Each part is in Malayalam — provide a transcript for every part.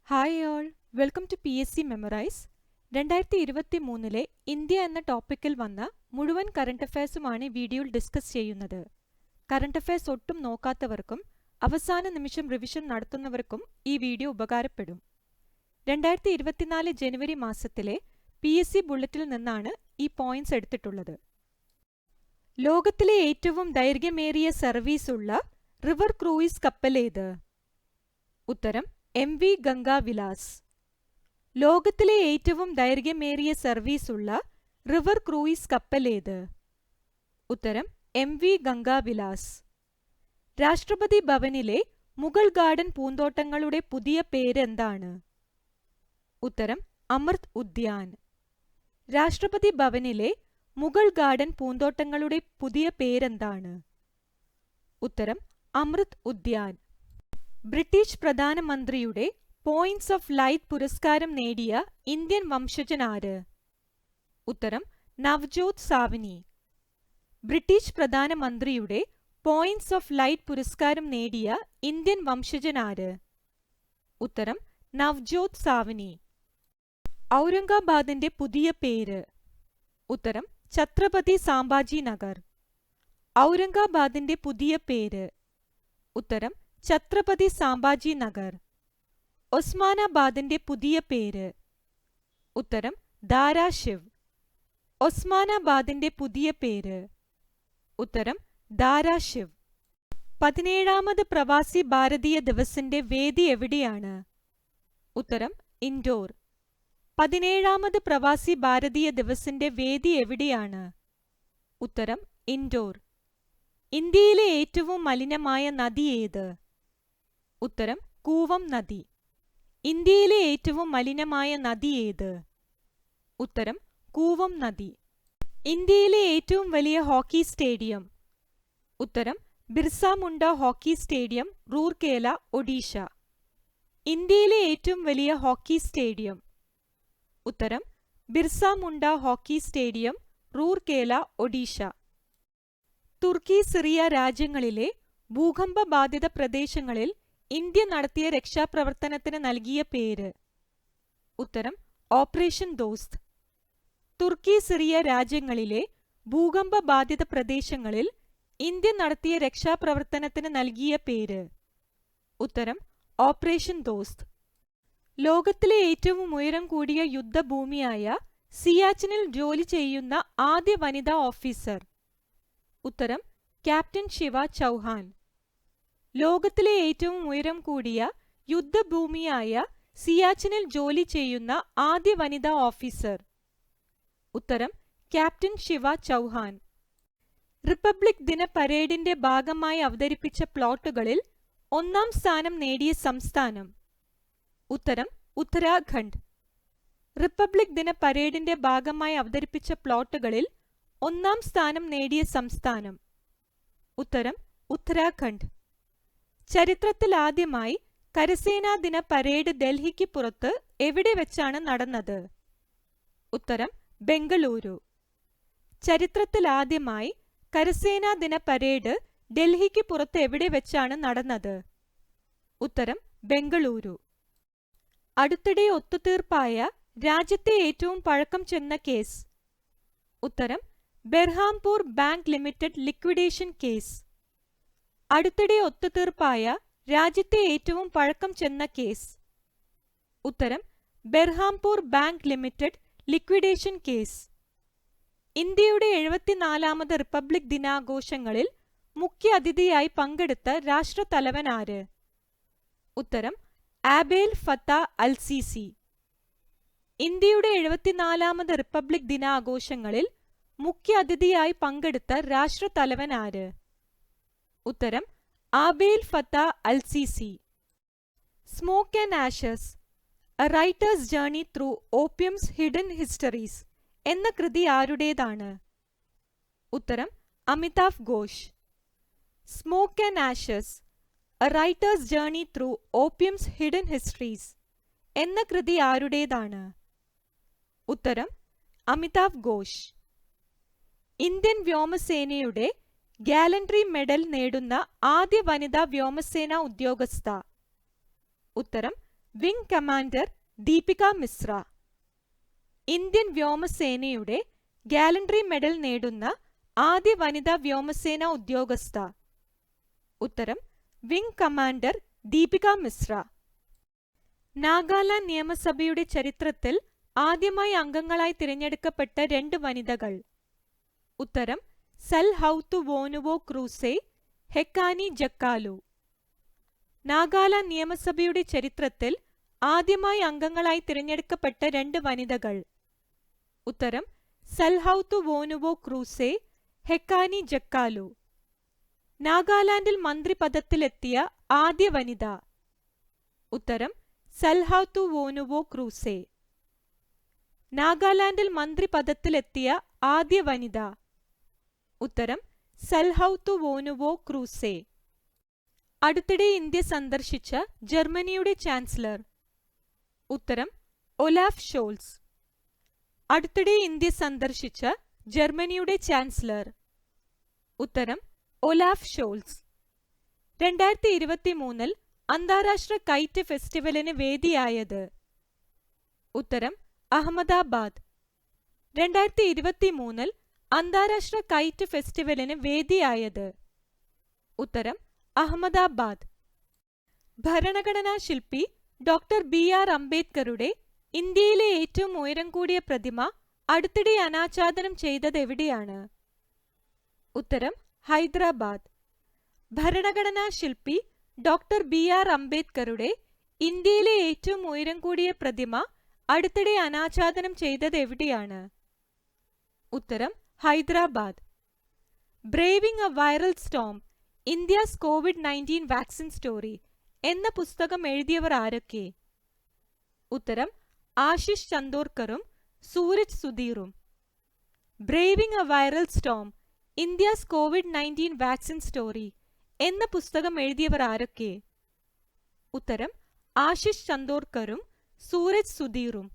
Hi all, welcome to PSC memorise. 2023 India എന്ന ടോപ്പിക്കിൽ വന്ന മുഴുവൻ കറണ്ട് അഫയേഴ്സുമാണ് ഈ വീഡിയോയിൽ ഡിസ്കസ് ചെയ്യുന്നത്. കറണ്ട് അഫയേഴ്സ് ഒട്ടും നോക്കാത്തവർക്കും അവസാന നിമിഷം റിവിഷൻ നടത്തുന്നവർക്കും ഈ വീഡിയോ ഉപകാരപ്പെടും. 2024 ജനുവരി മാസത്തിലെ PSC ബുള്ളറ്റിൽ നിന്നാണ് ഈ പോയിന്റ്സ് എടുത്തിട്ടുള്ളത്. ലോകത്തിലെ ഏറ്റവും ദൈർഘ്യമേറിയ സർവീസ് ഉള്ള റിവർ ക്രൂയിസ് കപ്പലേത്? ഉത്തരം MV ഗംഗാ വിലാസ്. ലോകത്തിലെ ഏറ്റവും ദൈർഘ്യമേറിയ സർവീസ് ഉള്ള റിവർ ക്രൂയിസ് കപ്പലേത്? ഉത്തരം MV ഗംഗാ വിലാസ്. രാഷ്ട്രപതി ഭവനിലെ മുഗൾ ഗാർഡൻ പൂന്തോട്ടങ്ങളുടെ പുതിയ പേര് എന്താണ്? ഉത്തരം അമൃത് ഉദ്യാൻ. രാഷ്ട്രപതി ഭവനിലെ മുഗൾ ഗാർഡൻ പൂന്തോട്ടങ്ങളുടെ പുതിയ പേരെന്താണ്? ഉത്തരം അമൃത് ഉദ്യാൻ. ബ്രിട്ടീഷ് പ്രധാനമന്ത്രിയുടെ പോയിന്റ്സ് ഓഫ് ലൈറ്റ് പുരസ്കാരം നേടിയ ഇന്ത്യൻ വംശജനാര്? ഉത്തരം നവ്ജോത് സാവ്നി. ബ്രിട്ടീഷ് പ്രധാനമന്ത്രിയുടെ പോയിന്റ്സ് ഓഫ് ലൈറ്റ് പുരസ്കാരം നേടിയ ഇന്ത്യൻ വംശജനാര്? ഉത്തരം നവ്ജോത് സാവ്നി. ഔറംഗാബാദിന്റെ പുതിയ പേര്? ഉത്തരം ഛത്രപതി സാംഭാജി നഗർ. ഔറംഗാബാദിന്റെ പുതിയ പേര്? ഉത്തരം ഛത്രപതി സാംഭാജി നഗർ. ഒസ്മാനാബാദിന്റെ പുതിയ പേര്? ഉത്തരം ധാരാശിവ്. ഒസ്മാനാബാദിന്റെ പുതിയ പേര്? ഉത്തരം ധാരാശിവ്. 17ാമത് പ്രവാസി ഭാരതീയ ദിവസിന്റെ വേദി എവിടെയാണ്? ഉത്തരം ഇൻഡോർ. 17ാമത് പ്രവാസി ഭാരതീയ ദിവസിന്റെ വേദി എവിടെയാണ്? ഉത്തരം ഇൻഡോർ. ഇന്ത്യയിലെ ഏറ്റവും മലിനമായ നദി ഏത്? ഉത്തരം കൂവം നദി. ഇന്ത്യയിലെ ഏറ്റവും മലിനമായ നദി ഏത്? ഉത്തരം കൂവം നദി. ഇന്ത്യയിലെ ഏറ്റവും വലിയ ഹോക്കി സ്റ്റേഡിയം? ഉത്തരം ബിർസ മുണ്ട ഹോക്കി സ്റ്റേഡിയം, റൂർക്കേല, ഒഡീഷ. ഇന്ത്യയിലെ ഏറ്റവും വലിയ ഹോക്കി സ്റ്റേഡിയം? ഉത്തരം ബിർസ മുണ്ട ഹോക്കി സ്റ്റേഡിയം, റൂർക്കേല, ഒഡീഷ. തുർക്കി, സിറിയ രാജ്യങ്ങളിലെ ഭൂകമ്പ ബാധിത പ്രദേശങ്ങളിൽ ഇന്ത്യ നടത്തിയ രക്ഷാപ്രവർത്തനത്തിന് നൽകിയ പേര്? ഉത്തരം ഓപ്പറേഷൻ ദോസ്ത്. തുർക്കി, സിറിയ രാജ്യങ്ങളിലെ ഭൂകമ്പ ബാധിത പ്രദേശങ്ങളിൽ ഇന്ത്യ നടത്തിയ രക്ഷാപ്രവർത്തനത്തിന് നൽകിയ പേര്? ഉത്തരം ഓപ്പറേഷൻ ദോസ്ത്. ലോകത്തിലെ ഏറ്റവും ഉയരം കൂടിയ യുദ്ധഭൂമിയായ സിയാച്ചിനിൽ ജോലി ചെയ്യുന്ന ആദ്യ വനിതാ ഓഫീസർ? ഉത്തരം ക്യാപ്റ്റൻ ശിവ ചൗഹാൻ. ലോകത്തിലെ ഏറ്റവും ഉയരം കൂടിയ യുദ്ധഭൂമിയായ സിയാച്ചിനിൽ ജോലി ചെയ്യുന്ന ആദ്യ വനിതാ ഓഫീസർ? ഉത്തരം ക്യാപ്റ്റൻ ശിവ ചൗഹാൻ. റിപ്പബ്ലിക് ദിന പരേഡിന്റെ ഭാഗമായി അവതരിപ്പിച്ച പ്ലോട്ടുകളിൽ ഒന്നാം സ്ഥാനം നേടിയ സംസ്ഥാനം? ഉത്തരം ഉത്തരാഖണ്ഡ്. റിപ്പബ്ലിക് ദിന പരേഡിന്റെ ഭാഗമായി അവതരിപ്പിച്ച പ്ലോട്ടുകളിൽ ഒന്നാം സ്ഥാനം നേടിയ സംസ്ഥാനം? ഉത്തരം ഉത്തരാഖണ്ഡ്. ചരിത്രത്തിൽ ആദ്യമായി കരസേനാ ദിന പരേഡ് ഡൽഹിക്ക് പുറത്ത് എവിടെ വെച്ചാണ് നടന്നത്? ഉത്തരം ബംഗളൂരു. ചരിത്രത്തിൽ ആദ്യമായി കരസേനാ ദിന പരേഡ് ഡൽഹിക്ക് പുറത്ത് എവിടെ വെച്ചാണ് നടന്നത്? ഉത്തരം ബംഗളൂരു. അടുത്തിടെ ഒത്തുതീർപ്പായ രാജ്യത്തെ ഏറ്റവും പഴക്കം ചെന്ന കേസ്? ഉത്തരം Berhampur bank limited liquidation case. അടുത്തിടെ ഒത്തുതീർപ്പായ രാജ്യത്തെ ഏറ്റവും പഴക്കം ചെന്ന കേസ്? ഉത്തരം Berhampur bank limited liquidation case. ഇന്ത്യയുടെ 74ാമത് റിപ്പബ്ലിക് ദിനാഘോഷങ്ങളിൽ മുഖ്യ അതിഥിയായി പങ്കെടുത്ത രാഷ്ട്രത്തലവൻ ആര്? ഉത്തരം ആബേൽ ഫത്ത അൽ സിസി. ഇന്ത്യയുടെ 74ാമത് റിപ്പബ്ലിക് ദിനാഘോഷങ്ങളിൽ മുഖ്യ അതിഥിയായി പങ്കെടുത്ത രാഷ്ട്രത്തലവൻ ആര്? ഉത്തരം Abdel Fattah al Sisi. Smoke and ashes, a writer's journey through opium's hidden histories എന്ന കൃതി ആരുടേതാണ്? ഉത്തരം Amitav Ghosh. Smoke and ashes, a writer's journey through opium's hidden histories എന്ന കൃതി ആരുടേതാണ്? ഉത്തരം അമിതാവ് ഘോഷ്. ഇന്ത്യൻ വ്യോമസേനയുടെ ഗാലൻട്രി മെഡൽ നേടുന്ന ആദ്യ വനിതാ വ്യോമസേനാ ഉദ്യോഗസ്ഥ? ഉത്തരം wing commander Deepika Mishra. Indian വ്യോമസേനയുടെ ഗാലൻട്രി മെഡൽ നേടുന്ന ആദ്യ വനിതാ വ്യോമസേന ഉദ്യോഗസ്ഥ. ഉത്തരം വിംഗ് കമാൻഡർ ദീപിക മിശ്ര. നാഗാലാൻഡ് നിയമസഭയുടെ ചരിത്രത്തിൽ ആദ്യമായി അംഗങ്ങളായി തിരഞ്ഞെടുക്കപ്പെട്ട 2 വനിതകൾ. ഉത്തരം സൽഹൌതു വോനുവോ ക്രൂസെ, ഹെക്കാനി ജക്കാലു. നാഗാലാൻഡ് നിയമസഭയുടെ ചരിത്രത്തിൽ ആദ്യമായി അംഗങ്ങളായി തിരഞ്ഞെടുക്കപ്പെട്ട 2 വനിതകൾ. ഉത്തരം സൽഹൌതു വോനുവോ ക്രൂസെ, ഹെക്കാനി ജക്കാലു. നാഗാലാൻഡിൽ മന്ത്രിപദത്തിലെത്തിയ ആദ്യ വനിത. ഉത്തരം സൽഹൌതു വോനുവോ ക്രൂസെ. നാഗാലാൻഡിൽ മന്ത്രിപദത്തിലെത്തിയ ആദ്യ വനിത. ഉത്തരം സൽഹൌതു വോനുവോ ക്രൂസെ. അടുത്തിടെ ഇന്ത്യ സന്ദർശിച്ച ജർമ്മനിയുടെ ചാൻസലർ. ഉത്തരം ഒലാഫ് ഷോൾസ്. അടുത്തിടെ ഇന്ത്യ സന്ദർശിച്ച ജർമ്മനിയുടെ ചാൻസലർ. ഉത്തരം ഒലാഫ് ഷോൾസ്. 2023 അന്താരാഷ്ട്ര കൈറ്റ് ഫെസ്റ്റിവലിന് വേദിയായത്. ഉത്തരം അഹമ്മദാബാദ്. 2023 അന്താരാഷ്ട്ര കൈറ്റ് ഫെസ്റ്റിവലിന് വേദിയായത്. ഉത്തരം അഹമ്മദാബാദ്. ഭരണഘടനാ ശില്പി ഡോക്ടർ BR അംബേദ്കറുടെ ഇന്ത്യയിലെ ഏറ്റവും ഉയരം കൂടിയ പ്രതിമ അടുത്തിടെ അനാച്ഛാദനം ചെയ്തത് എവിടെയാണ്? ഉത്തരം ഹൈദരാബാദ്. ഭരണഘടനാ ശില്പി ഡോക്ടർ BR അംബേദ്കറുടെ ഇന്ത്യയിലെ ഏറ്റവും ഉയരം കൂടിയ പ്രതിമ അടുത്തിടെ അനാച്ഛാദനം ചെയ്തത് എവിടെയാണ്? ഉത്തരം Hyderabad. Braving a viral storm, India's COVID-19 vaccine story എന്ന പുസ്തകം എഴുതിയവർ ആരൊക്കെ? ഉത്തരം ആശിഷ് ചന്ദോർക്കറും സൂരജ് സുധീറും. Braving a viral storm, India's COVID-19 vaccine story എന്ന പുസ്തകം എഴുതിയവർ ആരൊക്കെ? ഉത്തരം ആശിഷ് ചന്ദോർക്കറും സൂരജ് സുധീറും.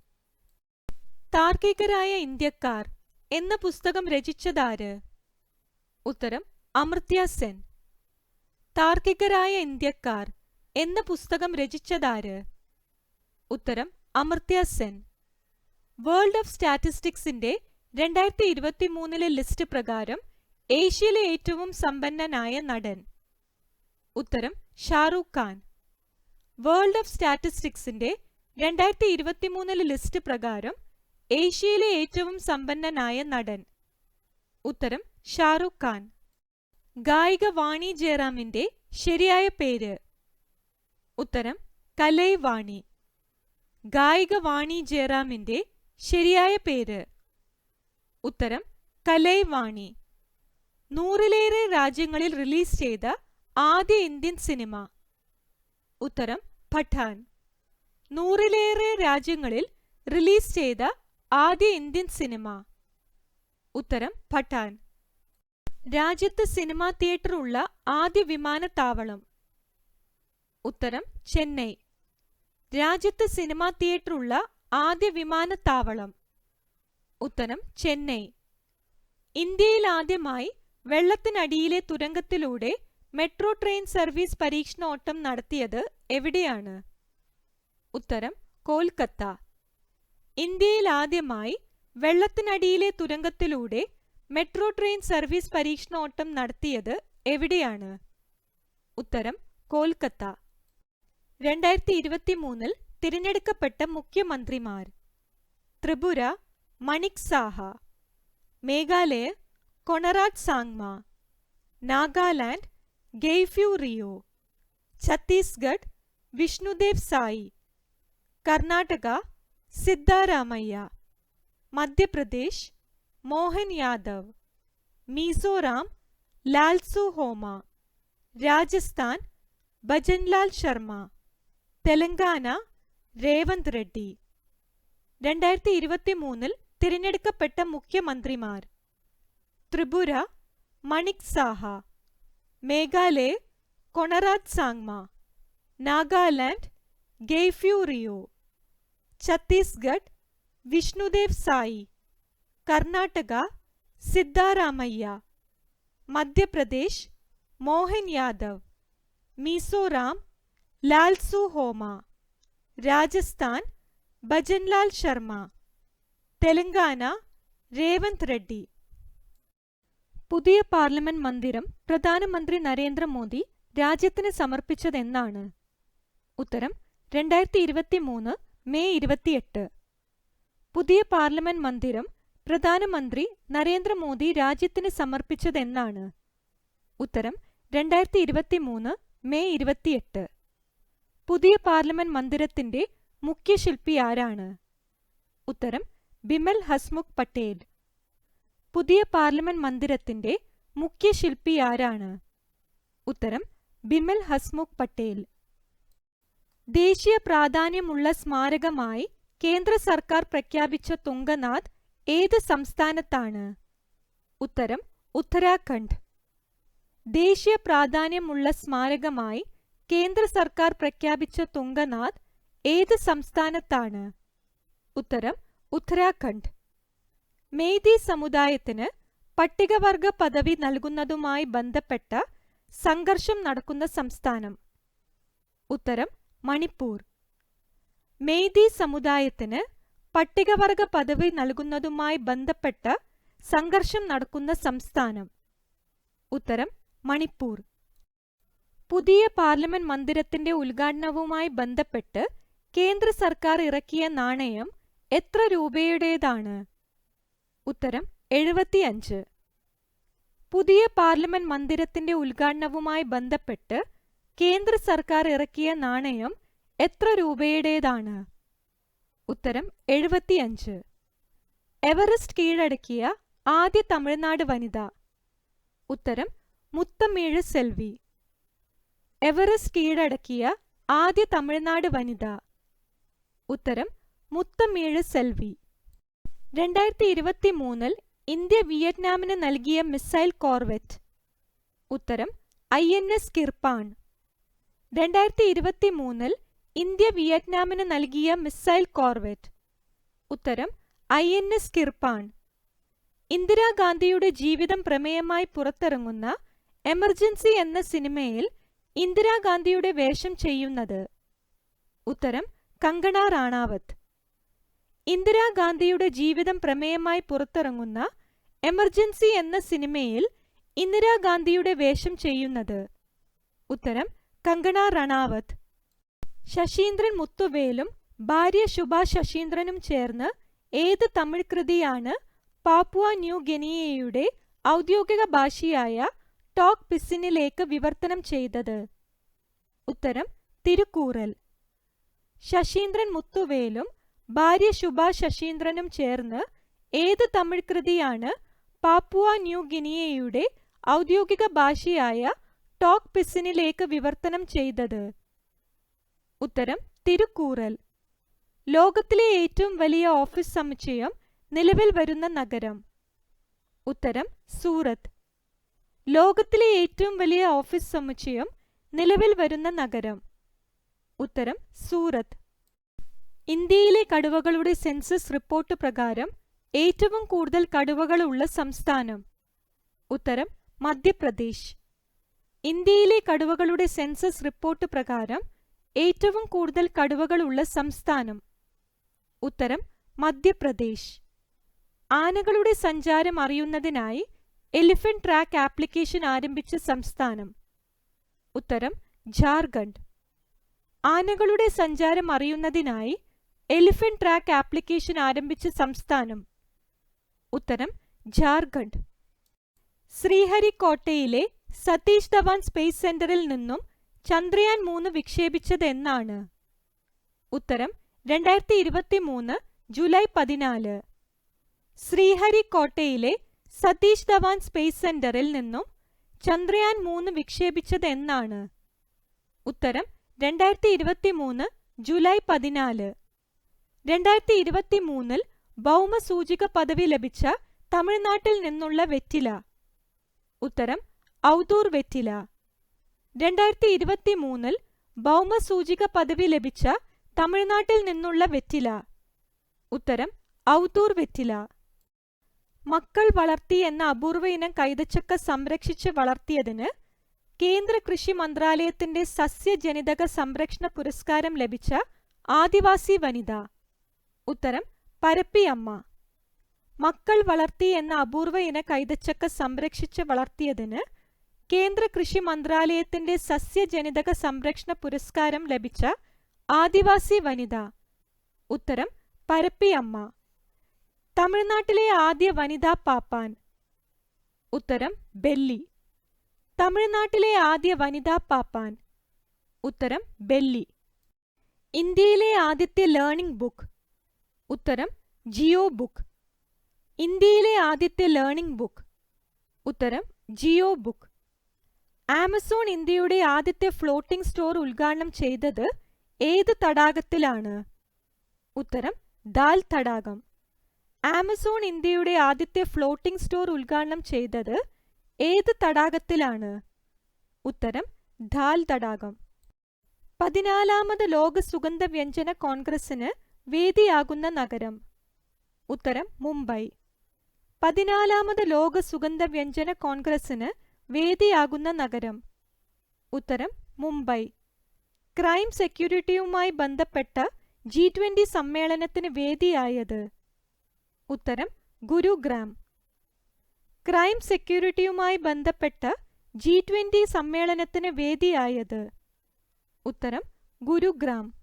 താർക്കികരായ ഇന്ത്യക്കാർ എന്ന പുസ്തകം രചിച്ചതാര്? ഉത്തരം അമർത്യ സെൻ. താർക്കികരായ ഇന്ത്യക്കാർ എന്ന പുസ്തകം രചിച്ചതാര്? ഉത്തരം അമർത്യ സെൻ. വേൾഡ് ഓഫ് സ്റ്റാറ്റിസ്റ്റിക്സിന്റെ 2023 ലിസ്റ്റ് പ്രകാരം ഏഷ്യയിലെ ഏറ്റവും സമ്പന്നനായ നടൻ. ഉത്തരം ഷാറൂഖ് ഖാൻ. വേൾഡ് ഓഫ് സ്റ്റാറ്റിസ്റ്റിക്സിന്റെ 2023 ലിസ്റ്റ് പ്രകാരം ഏഷ്യയിലെ ഏറ്റവും സമ്പന്നനായ നടൻ. ഉത്തരം ഷാറൂഖ് ഖാൻ. ഗായിക വാണി ജയറാമിന്റെ ശരിയായ പേര്? ഉത്തരം കലൈവാണി. ഗായിക വാണി ജയറാമിന്റെ ശരിയായ പേര്? ഉത്തരം കലൈവാണി. 100-ലേറെ രാജ്യങ്ങളിൽ റിലീസ് ചെയ്ത ആദ്യ ഇന്ത്യൻ സിനിമ. ഉത്തരം പഠാൻ. 100-ലേറെ രാജ്യങ്ങളിൽ റിലീസ് ചെയ്ത ആദ്യ ഇന്ത്യൻ സിനിമ. ഉത്തരം പഠാൻ. രാജ്യത്ത് സിനിമാ തിയേറ്റർ ഉള്ള ആദ്യ വിമാനത്താവളം. ഉത്തരം ചെന്നൈ. രാജ്യത്ത് സിനിമാ തിയേറ്റർ ഉള്ള ആദ്യ വിമാനത്താവളം. ഉത്തരം ചെന്നൈ. ഇന്ത്യയിൽ ആദ്യമായി വെള്ളത്തിനടിയിലെ തുരങ്കത്തിലൂടെ മെട്രോ ട്രെയിൻ സർവീസ് പരീക്ഷണോട്ടം നടത്തിയത് എവിടെയാണ്? ഉത്തരം കൊൽക്കത്ത. ഇന്ത്യയിൽ ആദ്യമായി വെള്ളത്തിനടിയിലെ തുരങ്കത്തിലൂടെ മെട്രോ ട്രെയിൻ സർവീസ് പരീക്ഷണോട്ടം നടത്തിയത് എവിടെയാണ്? ഉത്തരം കൊൽക്കത്ത. 2023 തിരഞ്ഞെടുക്കപ്പെട്ട മുഖ്യമന്ത്രിമാർ. ത്രിപുര മണിക് സാഹ, മേഘാലയ കൊണറാഡ് സാങ്മ, നാഗാലാൻഡ് ഗെയ്ഫ്യൂ റിയോ, ഛത്തീസ്ഗഡ് വിഷ്ണുദേവ് സായി, കർണാടക സിദ്ധാരാമയ്യ, മധ്യപ്രദേശ് മോഹൻ യാദവ്, മിസോറാം ലാൽസു ഹോമ, രാജസ്ഥാൻ ഭജൻലാൽ ശർമ്മ, തെലങ്കാന രേവന്ത് റെഡ്ഡി. 2023 തിരഞ്ഞെടുക്കപ്പെട്ട മുഖ്യമന്ത്രിമാർ. ത്രിപുര മണിക് സാഹ, മേഘാലയ കൊണറാഡ് സാങ്മ, നാഗാലാൻഡ് ഗെയ്ഫ്യൂ റിയോ, ഛത്തീസ്ഗഡ് വിഷ്ണുദേവ് സായി, കർണാടക സിദ്ധാരാമയ്യ, മധ്യപ്രദേശ് മോഹൻ യാദവ്, മിസോറാം ലാൽസു ഹോമ, രാജസ്ഥാൻ ഭജൻലാൽ ശർമ്മ. തെലങ്കാന രേവന്ത് റെഡ്ഡി. പുതിയ പാർലമെന്റ് മന്ദിരം പ്രധാനമന്ത്രി നരേന്ദ്രമോദി രാജ്യത്തിന് സമർപ്പിച്ചതെന്നാണ്? ഉത്തരം 2023 മെയ് 28. പുതിയ പാർലമെന്റ് മന്ദിരം പ്രധാനമന്ത്രി നരേന്ദ്രമോദി രാജ്യത്തിന് സമർപ്പിച്ചതെന്നാണ്? ഉത്തരം 2023 മെയ് 28. പുതിയ പാർലമെന്റ് മന്ദിരത്തിന്റെ മുഖ്യ ശില്പി ആരാണ്? ഉത്തരം ബിമൽ ഹസ്മുഖ് പട്ടേൽ. പുതിയ പാർലമെന്റ് മന്ദിരത്തിന്റെ മുഖ്യ ശില്പി ആരാണ്? ഉത്തരം ബിമൽ ഹസ്മുഖ് പട്ടേൽ. ദേശീയ പ്രാധാന്യമുള്ള സ്മാരകമായി കേന്ദ്ര സർക്കാർ പ്രഖ്യാപിച്ച തുംഗനാഥ് ഏത് സംസ്ഥാനത്താണ്? ഉത്തരം ഉത്തരാഖണ്ഡ്. ദേശീയ പ്രാധാന്യമുള്ള സ്മാരകമായി കേന്ദ്ര സർക്കാർ പ്രഖ്യാപിച്ച തുംഗനാഥ് ഏത് സംസ്ഥാനത്താണ്? ഉത്തരം ഉത്തരാഖണ്ഡ്. മെയ്തി സമുദായത്തിന് പട്ടികവർഗ പദവി നൽകുന്നതുമായി ബന്ധപ്പെട്ട സംഘർഷം നടക്കുന്ന സംസ്ഥാനം? ഉത്തരം മണിപ്പൂർ. മെയ്തി സമുദായത്തിന് പട്ടികവർഗ പദവി നൽകുന്നതുമായി ബന്ധപ്പെട്ട സംഘർഷം നടക്കുന്ന സംസ്ഥാനം? ഉത്തരം മണിപ്പൂർ. പുതിയ പാർലമെന്റ് മന്ദിരത്തിന്റെ ഉദ്ഘാടനവുമായി ബന്ധപ്പെട്ട് കേന്ദ്ര സർക്കാർ ഇറക്കിയ നാണയം എത്ര രൂപയുടേതാണ്? ഉത്തരം 75. പുതിയ പാർലമെന്റ് മന്ദിരത്തിന്റെ ഉദ്ഘാടനവുമായി ബന്ധപ്പെട്ട് കേന്ദ്ര സർക്കാർ ഇറക്കിയ നാണയം എത്ര രൂപയുടേതാണ്? ഉത്തരം 75. എവറസ്റ്റ് കീഴടക്കിയ ആദ്യ തമിഴ്നാട് വനിത? ഉത്തരം മുത്തമീഴ് സെൽവി. എവറസ്റ്റ് കീഴടക്കിയ ആദ്യ തമിഴ്നാട് വനിത? ഉത്തരം മുത്തമീഴ് സെൽവി. 2023 ഇന്ത്യ വിയറ്റ്നാമിന് നൽകിയ മിസൈൽ കോർവെറ്റ്? ഉത്തരം INS കിർപാൺ. 2023 ഇന്ത്യ വിയറ്റ്നാമിന് നൽകിയ മിസൈൽ കോർവെറ്റ്? ഉത്തരം INS കിർപാൺ. ഇന്ദിരാഗാന്ധിയുടെ ജീവിതം പ്രമേയമായി പുറത്തിറങ്ങുന്ന എമർജൻസി എന്ന സിനിമയിൽ ഇന്ദിരാഗാന്ധിയുടെ വേഷം ചെയ്യുന്നത്? ഉത്തരം കങ്കണ റാണാവത്ത്. ഇന്ദിരാഗാന്ധിയുടെ ജീവിതം പ്രമേയമായി പുറത്തിറങ്ങുന്ന എമർജൻസി എന്ന സിനിമയിൽ ഇന്ദിരാഗാന്ധിയുടെ വേഷം ചെയ്യുന്നത്? ഉത്തരം കങ്കണ റണാവത്ത്. ശശീന്ദ്രൻ മുത്തുവേലും ഭാര്യ ശുഭ ശശീന്ദ്രനും ചേർന്ന് ഏത് തമിഴ് കൃതിയാണ് പാപ്പുവ ന്യൂ ഗിനിയയുടെ ഔദ്യോഗിക ഭാഷയായ ടോക് പിസിനിലേക്ക് വിവർത്തനം ചെയ്തത്? ഉത്തരം തിരുക്കൂറൽ. ശശീന്ദ്രൻ മുത്തുവേലും ഭാര്യ ശുഭ ശശീന്ദ്രനും ചേർന്ന് ഏത് തമിഴ് കൃതിയാണ് പാപ്പുവ ന്യൂ ഗിനിയയുടെ ഔദ്യോഗിക ഭാഷയായ ടോക് പിസിനിലേക്ക് വിവർത്തനം ചെയ്തത്? ഉത്തരം തിരുക്കൂറൽ. ലോകത്തിലെ ഏറ്റവും വലിയ ഓഫീസ് സമുച്ചയം നിലവിൽ വരുന്ന നഗരം? ഉത്തരം സൂറത്ത്. ലോകത്തിലെ ഏറ്റവും വലിയ ഓഫീസ് സമുച്ചയം നിലവിൽ വരുന്ന നഗരം? ഉത്തരം സൂറത്ത്. ഇന്ത്യയിലെ കടുവകളുടെ സെൻസസ് റിപ്പോർട്ട് പ്രകാരം ഏറ്റവും കൂടുതൽ കടുവകളുള്ള സംസ്ഥാനം? ഉത്തരം മധ്യപ്രദേശ്. ഇന്ത്യയിലെ കടുവകളുടെ സെൻസസ് റിപ്പോർട്ട് പ്രകാരം ഏറ്റവും കൂടുതൽ കടുവകളുള്ള സംസ്ഥാനം? ഉത്തരം മധ്യപ്രദേശ്. ആനകളുടെ സഞ്ചാരം അറിയുന്നതിനായി എലിഫന്റ് ട്രാക്ക് ആപ്ലിക്കേഷൻ ആരംഭിച്ച സംസ്ഥാനം? ഉത്തരം ജാർഖണ്ഡ്. ആനകളുടെ സഞ്ചാരം അറിയുന്നതിനായി എലിഫന്റ് ട്രാക്ക് ആപ്ലിക്കേഷൻ ആരംഭിച്ച സംസ്ഥാനം? ഉത്തരം ജാർഖണ്ഡ്. ശ്രീഹരിക്കോട്ടയിലെ സതീഷ് ധവാൻ സ്പേസ് സെന്ററിൽ നിന്നും ചന്ദ്രയാൻ 3 വിക്ഷേപിച്ചത് എന്നാണ്? ഉത്തരം 2023 ജൂലൈ 14. ശ്രീഹരിക്കോട്ടയിലെ സതീഷ് ധവാൻ സ്പേസ് സെന്ററിൽ നിന്നും ചന്ദ്രയാൻ 3 വിക്ഷേപിച്ചത് എന്നാണ്? ഉത്തരം 2023 ജൂലൈ 14. 2023 ഭൗമസൂചിക പദവി ലഭിച്ച തമിഴ്നാട്ടിൽ നിന്നുള്ള വെറ്റില? ഉത്തരം ഔദൂർ വെറ്റില. 2023 ഭൗമസൂചിക പദവി ലഭിച്ച തമിഴ്നാട്ടിൽ നിന്നുള്ള വെറ്റില? ഉത്തരം ഔദൂർ വെറ്റില. മക്കൾ വളർത്തി എന്ന അപൂർവ ഇനം കൈതച്ചക്ക സംരക്ഷിച്ച് വളർത്തിയതിന് കേന്ദ്ര കൃഷി മന്ത്രാലയത്തിന്റെ സസ്യജനിതക സംരക്ഷണ പുരസ്കാരം ലഭിച്ച ആദിവാസി വനിത. ഉത്തരം പരപ്പിയമ്മ. മക്കൾ വളർത്തി എന്ന അപൂർവ ഇന കൈതച്ചക്ക സംരക്ഷിച്ച് വളർത്തിയതിന് കേന്ദ്ര കൃഷി മന്ത്രാലയത്തിന്റെ സസ്യജനിതക സംരക്ഷണ പുരസ്കാരം ലഭിച്ച ആദിവാസി വനിത. ഉത്തരം പരപ്പിയമ്മ. തമിഴ്നാട്ടിലെ ആദ്യ വനിതാ പാപ്പാൻ. ഉത്തരം ബെല്ലി. തമിഴ്നാട്ടിലെ ആദ്യ വനിതാ പാപ്പാൻ. ഉത്തരം ബെല്ലി. ഇന്ത്യയിലെ ആദ്യത്തെ ലേണിംഗ് ബുക്ക്. ഉത്തരം ജിയോ ബുക്ക്. ഇന്ത്യയിലെ ആദ്യത്തെ ലേണിംഗ് ബുക്ക്. ഉത്തരം ജിയോ ബുക്ക്. ആമസോൺ ഇന്ത്യയുടെ ആദ്യത്തെ ഫ്ലോട്ടിംഗ് സ്റ്റോർ ഉദ്ഘാടനം ചെയ്തത് ഏത് തടാകത്തിലാണ്? ഉത്തരം ദാൽ തടാകം. ആമസോൺ ഇന്ത്യയുടെ ആദ്യത്തെ ഫ്ലോട്ടിംഗ് സ്റ്റോർ ഉദ്ഘാടനം ചെയ്തത് ഏത് തടാകത്തിലാണ്? ഉത്തരം ദാൽ തടാകം. 14ാമത് ലോക സുഗന്ധവ്യഞ്ജന കോൺഗ്രസിന് വേദിയാകുന്ന നഗരം. ഉത്തരം മുംബൈ. 14ാമത് ലോക സുഗന്ധവ്യഞ്ജന കോൺഗ്രസിന് വേദിയാകുന്ന നഗരം. ഉത്തരം മുംബൈ. ക്രൈം സെക്യൂരിറ്റിയുമായി ബന്ധപ്പെട്ട G20 സമ്മേളനത്തിന് വേദിയായത്. ഉത്തരം ഗുരുഗ്രാം. ക്രൈം സെക്യൂരിറ്റിയുമായി ബന്ധപ്പെട്ട G20 സമ്മേളനത്തിന് വേദിയായത്. ഉത്തരം ഗുരുഗ്രാം.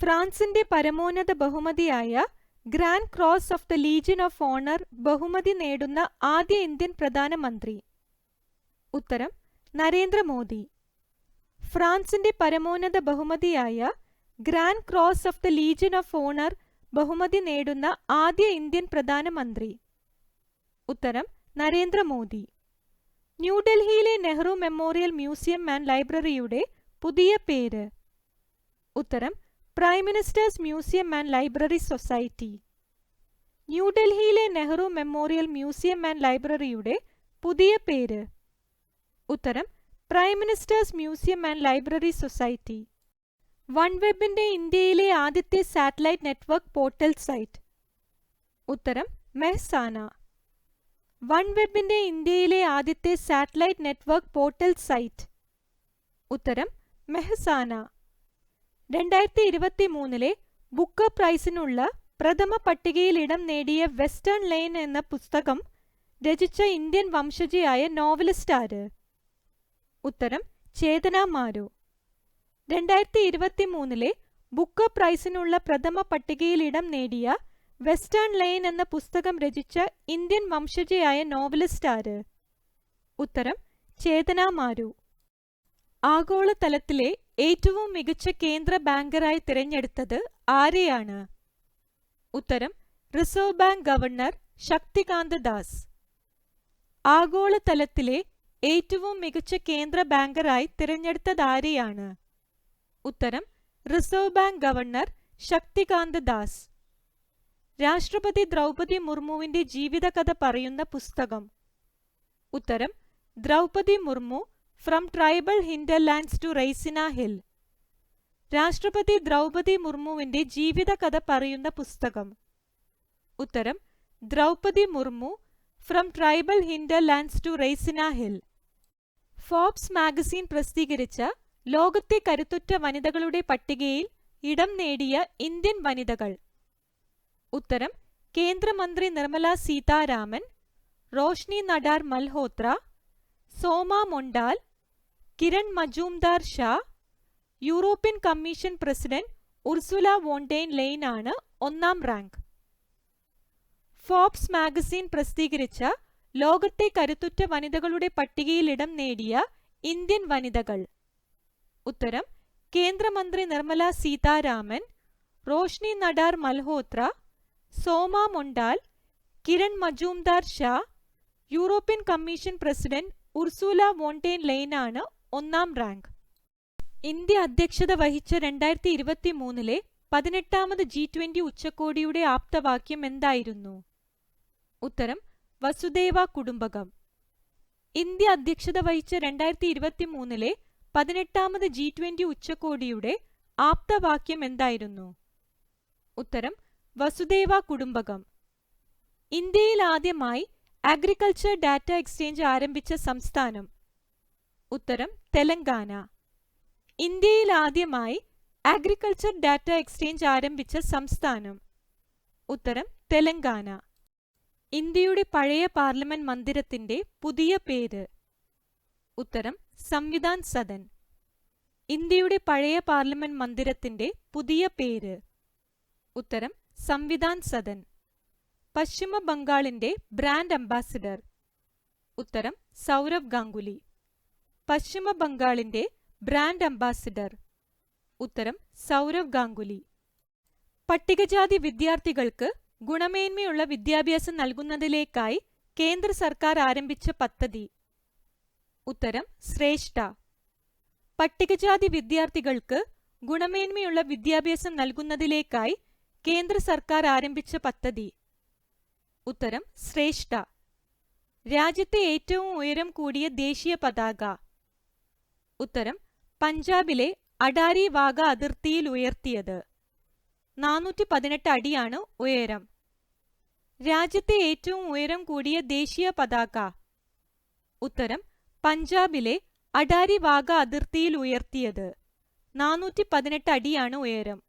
ഫ്രാൻസിന്റെ പരമോന്നത ബഹുമതിയായ grand cross of the legion of owner ബഹുമതി നേടുന്ന ആദ്യ ഇന്ത്യൻ പ്രധാനമന്ത്രി. ഉത്തരം നരേന്ദ്രമോദി. ഫ്രാൻസിന്റെ പരമോന്നത ബഹുമതിയായ grand cross of the legion of owner ബഹുമതി നേടുന്ന ആദ്യ ഇന്ത്യൻ പ്രധാനമന്ത്രി. ഉത്തരം നരേന്ദ്രമോദി. ന്യൂഡൽഹിയിലെ നെഹ്റു മെമ്മോറിയൽ മ്യൂസിയം ആൻഡ് ലൈബ്രറിയുടെ പുതിയ പേര്. ഉത്തരം prime minister's museum and library society. ന്യൂഡൽഹിയിലെ നെഹ്റു മെമ്മോറിയൽ മ്യൂസിയം ആൻഡ് ലൈബ്രറിയുടെ പുതിയ പേര്. ഉത്തരം prime minister's museum and library society. വൺവെബിന്റെ ഇന്ത്യയിലെ ആദ്യത്തെ സാറ്റലൈറ്റ് നെറ്റ്വർക്ക് പോർട്ടൽ സൈറ്റ്. ഉത്തരം മെഹ്സാന. വൺവെബിന്റെ ഇന്ത്യയിലെ ആദ്യത്തെ സാറ്റലൈറ്റ് നെറ്റ്വർക്ക് പോർട്ടൽ സൈറ്റ്. ഉത്തരം മെഹ്സാന. 2023 ബുക്കർ പ്രൈസിനുള്ള പ്രഥമ പട്ടികയിൽ ഇടം നേടിയ വെസ്റ്റേൺ ലൈൻ എന്ന പുസ്തകം രചിച്ച ഇന്ത്യൻ വംശജയായ നോവലിസ്റ്റ് ആര്? ഉത്തരം ചേതന മാരു. 2023 ബുക്കർ പ്രൈസിനുള്ള പ്രഥമ പട്ടികയിൽ ഇടം നേടിയ വെസ്റ്റേൺ ലൈൻ എന്ന പുസ്തകം രചിച്ച ഇന്ത്യൻ വംശജയായ നോവലിസ്റ്റ് ആര്? ഉത്തരം ചേതന മാരു. ആഗോളതലത്തിലെ ഏറ്റവും മികച്ച കേന്ദ്ര ബാങ്കറായി തിരഞ്ഞെടുത്തത് ആരെയാണ്? ഉത്തരം reserve bank governor Shaktikanta Das. ആഗോളതലത്തിലെ ഏറ്റവും മികച്ച കേന്ദ്ര ബാങ്കറായി തിരഞ്ഞെടുത്തത് ആരെയാണ്? ഉത്തരം reserve bank governor Shaktikanta Das. രാഷ്ട്രപതി ദ്രൗപദി മുർമുവിന്റെ ജീവിതകഥ പറയുന്ന പുസ്തകം. ഉത്തരം Droupadi Murmu from tribal hinterlands to Raisina hill. രാഷ്ട്രപതി ദ്രൗപദി മുർമുവിന്റെ ജീവിതകഥ പറയുന്ന പുസ്തകം. ഉത്തരം Droupadi Murmu from tribal hinterlands to Raisina hill. Forbes magazine പ്രസിദ്ധീകരിച്ച ലോകത്തെ കരുത്തുറ്റ വനിതകളുടെ പട്ടികയിൽ ഇടം നേടിയ ഇന്ത്യൻ വനിതകൾ. ഉത്തരം കേന്ദ്രമന്ത്രി Nirmala Sitharaman, Roshni Nadar Malhotra, Soma Mondal, Kiran Mazumdar Shaw. European commission president Ursula von der Leyen ആണ് ഒന്നാം റാങ്ക്. ഫോബ്സ് മാഗസിൻ പ്രസിദ്ധീകരിച്ച ലോകത്തെ കരുത്തുറ്റ വനിതകളുടെ പട്ടികയിൽ ഇടം നേടിയ ഇന്ത്യൻ വനിതകൾ. ഉത്തരം കേന്ദ്രമന്ത്രി Nirmala Sitharaman, Roshni Nadar Malhotra, Soma Mondal, Kiran Mazumdar Shaw. European commission president Ursula von der Leyen ആണ് ഒന്നാം റാങ്ക്. ഇന്ത്യ അധ്യക്ഷത വഹിച്ച 2023 18ാമത് G20 ഉച്ചകോടിയുടെ ആപ്തവാക്യം എന്തായിരുന്നു? ഉത്തരം വസുദേവ കുടുംബകം. ഇന്ത്യ അധ്യക്ഷത വഹിച്ച 2023 18ാമത് G20 ഉച്ചകോടിയുടെ ആപ്തവാക്യം എന്തായിരുന്നു? ഉത്തരം വസുദേവ കുടുംബകം. ഇന്ത്യയിൽ ആദ്യമായി അഗ്രികൾച്ചർ ഡാറ്റ എക്സ്ചേഞ്ച് ആരംഭിച്ച സംസ്ഥാനം. ഉത്തരം തെലങ്കാന. ഇന്ത്യയിൽ ആദ്യമായി അഗ്രികൾച്ചർ ഡാറ്റ എക്സ്ചേഞ്ച് ആരംഭിച്ച സംസ്ഥാനം? ഉത്തരം തെലങ്കാന. ഇന്ത്യയുടെ പഴയ പാർലമെന്റ് മന്ദിരത്തിന്റെ പുതിയ പേര്? ഉത്തരം സംവിധാൻ സദൻ. ഇന്ത്യയുടെ പഴയ പാർലമെന്റ് മന്ദിരത്തിന്റെ പുതിയ പേര്? ഉത്തരം സംവിധാൻ സദൻ. പശ്ചിമ ബംഗാളിന്റെ ബ്രാൻഡ് അംബാസിഡർ? ഉത്തരം സൗരവ് ഗാംഗുലി. പശ്ചിമ ബംഗാളിന്റെ ബ്രാൻഡ് അംബാസിഡർ? ഉത്തരം സൗരവ് ഗാംഗുലി. പട്ടികജാതി വിദ്യാർത്ഥികൾക്ക് ഗുണമേന്മയുള്ള വിദ്യാഭ്യാസം നൽകുന്നതിലേക്കായി കേന്ദ്ര സർക്കാർ ആരംഭിച്ച പദ്ധതി? ഉത്തരം ശ്രേഷ്ഠ. പട്ടികജാതി വിദ്യാർത്ഥികൾക്ക് ഗുണമേന്മയുള്ള വിദ്യാഭ്യാസം നൽകുന്നതിലേക്കായി കേന്ദ്ര സർക്കാർ ആരംഭിച്ച പദ്ധതി? ഉത്തരം ശ്രേഷ്ഠ. രാജ്യത്തെ ഏറ്റവും ഉയരം കൂടിയ ദേശീയ പതാക? ഉത്തരം പഞ്ചാബിലെ അഡാരി വാഗ അതിർത്തിയിൽ ഉയർത്തിയത്. 418 അടിയാണ് ഉയരം. രാജ്യത്തെ ഏറ്റവും ഉയരം കൂടിയ ദേശീയ പതാക? ഉത്തരം പഞ്ചാബിലെ അഡാരി വാഗ അതിർത്തിയിൽ ഉയർത്തിയത്. 418 അടിയാണ് ഉയരം.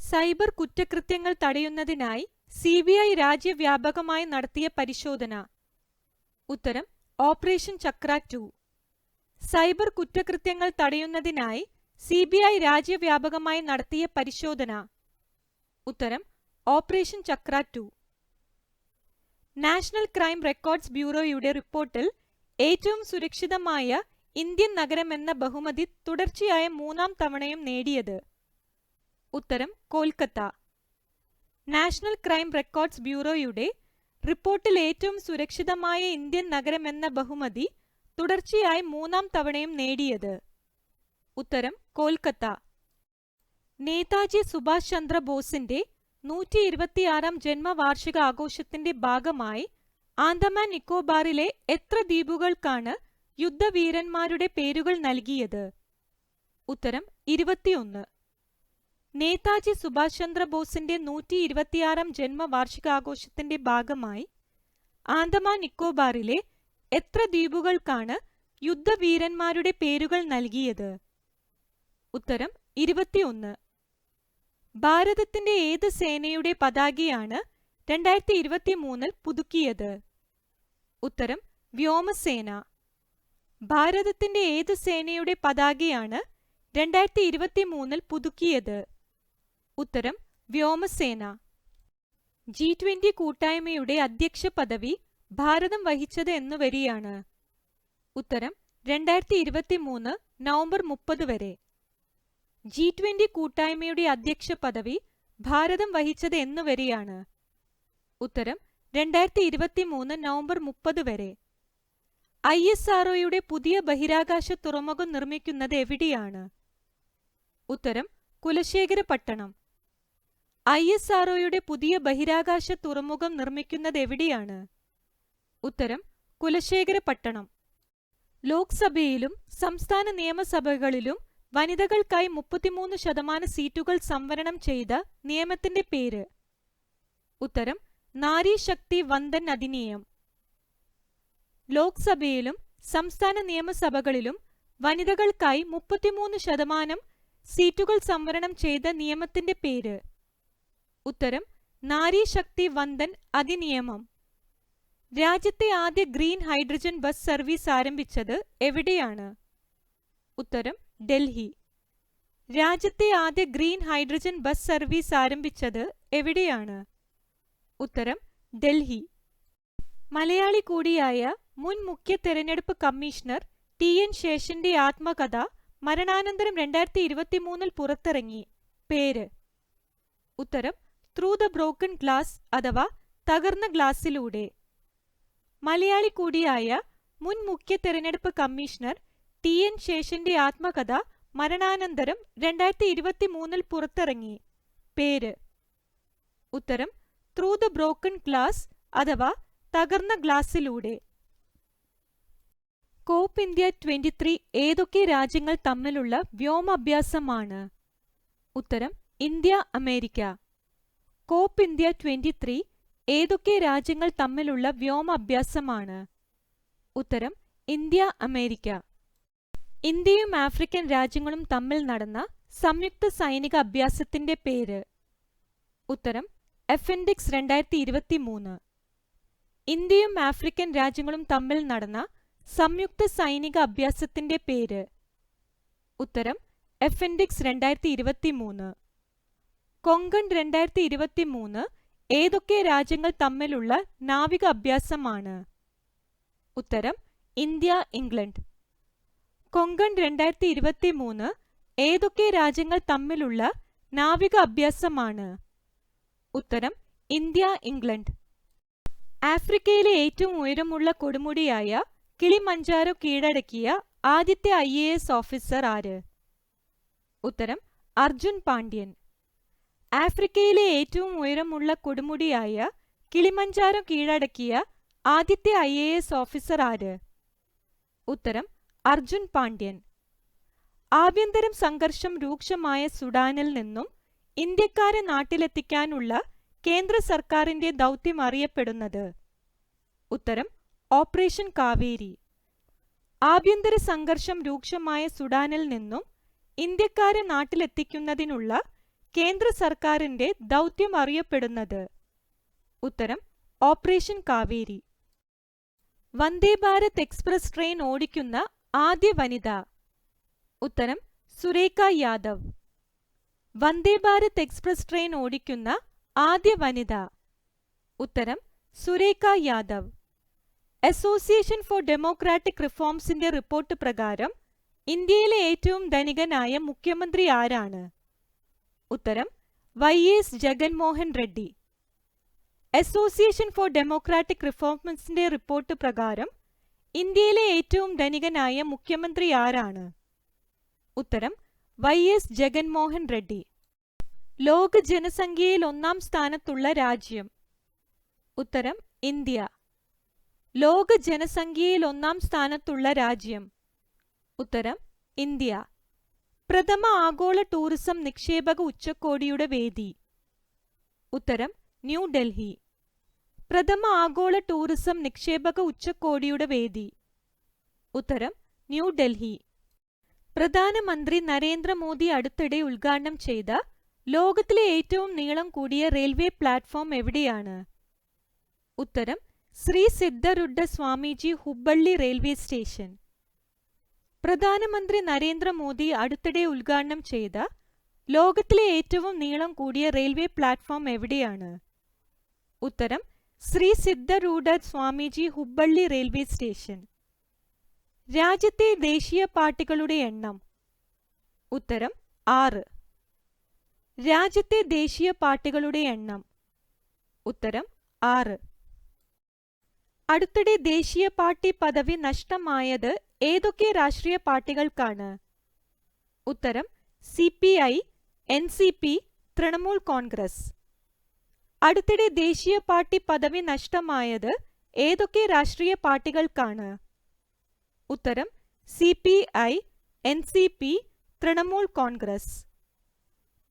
സൈബർ കുറ്റകൃത്യങ്ങൾ തടയുന്നതിനായി CBI രാജ്യവ്യാപകമായി നടത്തിയ പരിശോധന? ഉത്തരം ഓപ്പറേഷൻ ചക്ര 2. സൈബർ കുറ്റകൃത്യങ്ങൾ തടയുന്നതിനായി CBI രാജ്യവ്യാപകമായി നടത്തിയ പരിശോധന? ഉത്തരം ഓപ്പറേഷൻ ചക്ര 2. നാഷണൽ ക്രൈം റെക്കോർഡ്സ് ബ്യൂറോയുടെ റിപ്പോർട്ടിൽ ഏറ്റവും സുരക്ഷിതമായ ഇന്ത്യൻ നഗരം എന്ന ബഹുമതി തുടർച്ചയായ 3-ാം തവണയും നേടിയത്? ഉത്തരം കൊൽക്കത്ത. നാഷണൽ ക്രൈം റെക്കോർഡ്സ് ബ്യൂറോയുടെ റിപ്പോർട്ടിൽ ഏറ്റവും സുരക്ഷിതമായ ഇന്ത്യൻ നഗരം എന്ന ബഹുമതി തുടർച്ചയായി 3-ാം തവണയും നേടിയത്? ഉത്തരം കൊൽക്കത്ത. നേതാജി സുഭാഷ് ചന്ദ്ര ബോസിന്റെ 126-ാം ജന്മവാർഷിക ആഘോഷത്തിന്റെ ഭാഗമായി ആൻഡമാൻ നിക്കോബാറിലെ എത്ര ദ്വീപുകൾക്കാണ് യുദ്ധവീരന്മാരുടെ പേരുകൾ നൽകിയത്? ഉത്തരം 21. നേതാജി സുഭാഷ് ചന്ദ്ര ബോസിന്റെ 126-ാം ജന്മവാർഷികാഘോഷത്തിന്റെ ഭാഗമായി ആൻഡമാൻ നിക്കോബാറിലെ എത്ര ദ്വീപുകൾക്കാണ് യുദ്ധവീരന്മാരുടെ പേരുകൾ നൽകിയത്? ഉത്തരം 21. ഭാരതത്തിന്റെ ഏത് സേനയുടെ പതാകയാണ് 2023-ൽ പുതുക്കിയത്? ഉത്തരം വ്യോമസേന. ഭാരതത്തിന്റെ ഏത് സേനയുടെ പതാകയാണ് 2023-ൽ പുതുക്കിയത്? ഉത്തരം വ്യോമസേന. G20 കൂട്ടായ്മയുടെ അധ്യക്ഷ പദവി ഭാരതം വഹിച്ചത് എന്നു വരെയാണ്? ഉത്തരം 2023 നവംബർ 30 വരെ. G20 കൂട്ടായ്മയുടെ അധ്യക്ഷ പദവി ഭാരതം വഹിച്ചത് എന്നു വരെയാണ്? ഉത്തരം 2023 നവംബർ 30 വരെ. ISROയുടെ പുതിയ ബഹിരാകാശ തുറമുഖം നിർമ്മിക്കുന്നത് എവിടെയാണ്? ഉത്തരം കുലശേഖരപട്ടണം. ISROയുടെ പുതിയ ബഹിരാകാശ തുറമുഖം നിർമ്മിക്കുന്നത് എവിടെയാണ്? ഉത്തരം കുലശേഖരപട്ടണം. ലോക്സഭയിലും സംസ്ഥാന നിയമസഭകളിലും വനിതകൾക്കായി 33% സീറ്റുകൾ സംവരണം ചെയ്ത നിയമത്തിന്റെ പേര്? ഉത്തരം നാരി ശക്തി വന്ദൻ അധിനിയം. ലോക്സഭയിലും സംസ്ഥാന നിയമസഭകളിലും വനിതകൾക്കായി 33% സീറ്റുകൾ സംവരണം ചെയ്ത നിയമത്തിന്റെ പേര്? ഉത്തരം നാരി ശക്തി വന്ദൻ അധിനിയമം. രാജ്യത്തെ ആദ്യ ഗ്രീൻ ഹൈഡ്രജൻ ബസ് സർവീസ് ആരംഭിച്ചത് എവിടെയാണ്? ഉത്തരം ഡൽഹി. രാജ്യത്തെ ആദ്യ ഗ്രീൻ ഹൈഡ്രജൻ ബസ് സർവീസ് ആരംഭിച്ചത് എവിടെയാണ്? ഉത്തരം ഡൽഹി. മലയാളി കൂടിയായ മുൻ മുഖ്യ തെരഞ്ഞെടുപ്പ് കമ്മീഷണർ TN ശേഷന്റെ ആത്മകഥ മരണാനന്തരം 2023-ൽ പുറത്തിറങ്ങി. പേര്? ഉത്തരം ത്രൂ ദ ബ്രോക്കൺ ഗ്ലാസ് അഥവാ തകർന്ന ഗ്ലാസിലൂടെ. മലയാളി കൂടിയായ മുൻ മുഖ്യ തെരഞ്ഞെടുപ്പ് കമ്മീഷണർ TN ശേഷന്റെ ആത്മകഥ മരണാനന്തരം 2023-ൽ പുറത്തിറങ്ങി. പേര്? ഉത്തരം ത്രൂ ദ ബ്രോക്കൺ ഗ്ലാസ് അഥവാ തകർന്ന ഗ്ലാസിലൂടെ. കോപ്പ് ഇന്ത്യ 23 ഏതൊക്കെ രാജ്യങ്ങൾ തമ്മിലുള്ള വ്യോമാഭ്യാസമാണ്? ഉത്തരം ഇന്ത്യ അമേരിക്ക. കോപ്പ് ഇന്ത്യ 23 ഏതൊക്കെ രാജ്യങ്ങൾ തമ്മിലുള്ള വ്യോമാഭ്യാസമാണ്? ഉത്തരം ഇന്ത്യ അമേരിക്ക. ഇന്ത്യയും ആഫ്രിക്കൻ രാജ്യങ്ങളും തമ്മിൽ നടന്ന സംയുക്ത സൈനിക അഭ്യാസത്തിന്റെ പേര്? ഉത്തരം അപ്പെൻഡിക്സ് 2023. ഇന്ത്യയും ആഫ്രിക്കൻ രാജ്യങ്ങളും തമ്മിൽ നടന്ന സംയുക്ത സൈനിക അഭ്യാസത്തിന്റെ പേര്? ഉത്തരം അപ്പെൻഡിക്സ് 2023. കൊങ്കൺ 2023 ഏതൊക്കെ രാജ്യങ്ങൾ തമ്മിലുള്ള നാവിക അഭ്യാസമാണ്? ഉത്തരം ഇന്ത്യ ഇംഗ്ലണ്ട്. കൊങ്കൺ 2023 ഏതൊക്കെ രാജ്യങ്ങൾ തമ്മിലുള്ള നാവിക അഭ്യാസമാണ്? ഉത്തരം ഇന്ത്യ ഇംഗ്ലണ്ട്. ആഫ്രിക്കയിലെ ഏറ്റവും ഉയരമുള്ള കൊടുമുടിയായ കിളിമഞ്ചാരോ കീഴടക്കിയ ആദ്യത്തെ IAS ഓഫീസർ ആര്? ഉത്തരം അർജുൻ പാണ്ഡ്യൻ. ആഫ്രിക്കയിലെ ഏറ്റവും ഉയരമുള്ള കൊടുമുടിയായ കിളിമഞ്ചാരോ കീഴടക്കിയ ആദ്യത്തെ IAS ഓഫീസർ ആര്? ഉത്തരം അർജുൻ പാണ്ഡ്യൻ. ആഭ്യന്തര സംഘർഷം രൂക്ഷമായ സുഡാനിൽ നിന്നും ഇന്ത്യക്കാരെ നാട്ടിലെത്തിക്കാനുള്ള കേന്ദ്ര സർക്കാരിന്റെ ദൗത്യം അറിയപ്പെടുന്നത്? ഉത്തരം ഓപ്പറേഷൻ കാവേരി. ആഭ്യന്തര സംഘർഷം രൂക്ഷമായ സുഡാനിൽ നിന്നും ഇന്ത്യക്കാരെ നാട്ടിലെത്തിക്കുന്നതിനുള്ള കേന്ദ്ര സർക്കാരിന്റെ ദൗത്യം അറിയപ്പെടുന്നത്? ഉത്തരം operation Kaveri. Vande Bharat express train ഓടിക്കുന്ന ആദ്യ വനിത? ഉത്തരം സുരേഖ യാദവ്. വന്ദേ ഭാരത് എക്സ്പ്രസ് ട്രെയിൻ ഓടിക്കുന്ന ആദ്യ വനിത? ഉത്തരം Surekha Yadav. Association for democratic റിഫോംസിന്റെ റിപ്പോർട്ട് പ്രകാരം ഇന്ത്യയിലെ ഏറ്റവും ധനികനായ മുഖ്യമന്ത്രി ആരാണ്? ഉത്തരം YS Jaganmohan Reddy. Association for democratic റിഫോംസിന്റെ റിപ്പോർട്ട് പ്രകാരം ഇന്ത്യയിലെ ഏറ്റവും ധനികനായ മുഖ്യമന്ത്രി ആരാണ്? ഉത്തരം YS ജഗൻമോഹൻ റെഡ്ഡി. ലോക ജനസംഖ്യയിൽ 1-ാം സ്ഥാനത്തുള്ള രാജ്യം? ഉത്തരം ഇന്ത്യ. ലോക ജനസംഖ്യയിൽ 1-ാം സ്ഥാനത്തുള്ള രാജ്യം? ഉത്തരം ഇന്ത്യ. പ്രഥമ ആഗോള ടൂറിസം നിക്ഷേപക ഉച്ചകോടിയുടെ വേദി? ഉത്തരം ന്യൂഡൽഹി. പ്രഥമ ആഗോള ടൂറിസം നിക്ഷേപക ഉച്ചകോടിയുടെ വേദി? ഉത്തരം ന്യൂഡൽഹി. പ്രധാനമന്ത്രി നരേന്ദ്രമോദി അടുത്തിടെ ഉദ്ഘാടനം ചെയ്ത ലോകത്തിലെ ഏറ്റവും നീളം കൂടിയ റെയിൽവേ പ്ലാറ്റ്ഫോം എവിടെയാണ്? ഉത്തരം ശ്രീ സിദ്ധരുഡ്ഡ സ്വാമിജി ഹുബ്ബള്ളി റെയിൽവേ സ്റ്റേഷൻ. പ്രധാനമന്ത്രി നരേന്ദ്രമോദി അടുത്തിടെ ഉദ്ഘാടനം ചെയ്ത ലോകത്തിലെ ഏറ്റവും നീളം കൂടിയ റെയിൽവേ പ്ലാറ്റ്ഫോം എവിടെയാണ്? ഉത്തരം ശ്രീ സിദ്ധരുഡ്ഡ സ്വാമിജി ഹുബ്ബള്ളി റെയിൽവേ സ്റ്റേഷൻ. രാജ്യത്തെ ദേശീയ പാർട്ടികളുടെ എണ്ണം? ഉത്തരം 6. രാജ്യത്തെ ദേശീയ പാർട്ടികളുടെ എണ്ണം? ഉത്തരം 6. അടുത്തിടെ ദേശീയ പാർട്ടി പദവി നഷ്ടമായത് ഏതൊക്കെ രാഷ്ട്രീയ പാർട്ടികൾക്കാണ്? ഉത്തരം CPI, NCP, തൃണമൂൽ കോൺഗ്രസ്. അടുത്തിടെ ദേശീയ പാർട്ടി പദവി നഷ്ടമായത് ഏതൊക്കെ രാഷ്ട്രീയ പാർട്ടികൾക്കാണ്? ഉത്തരം CPI, NCP, തൃണമൂൽ കോൺഗ്രസ്.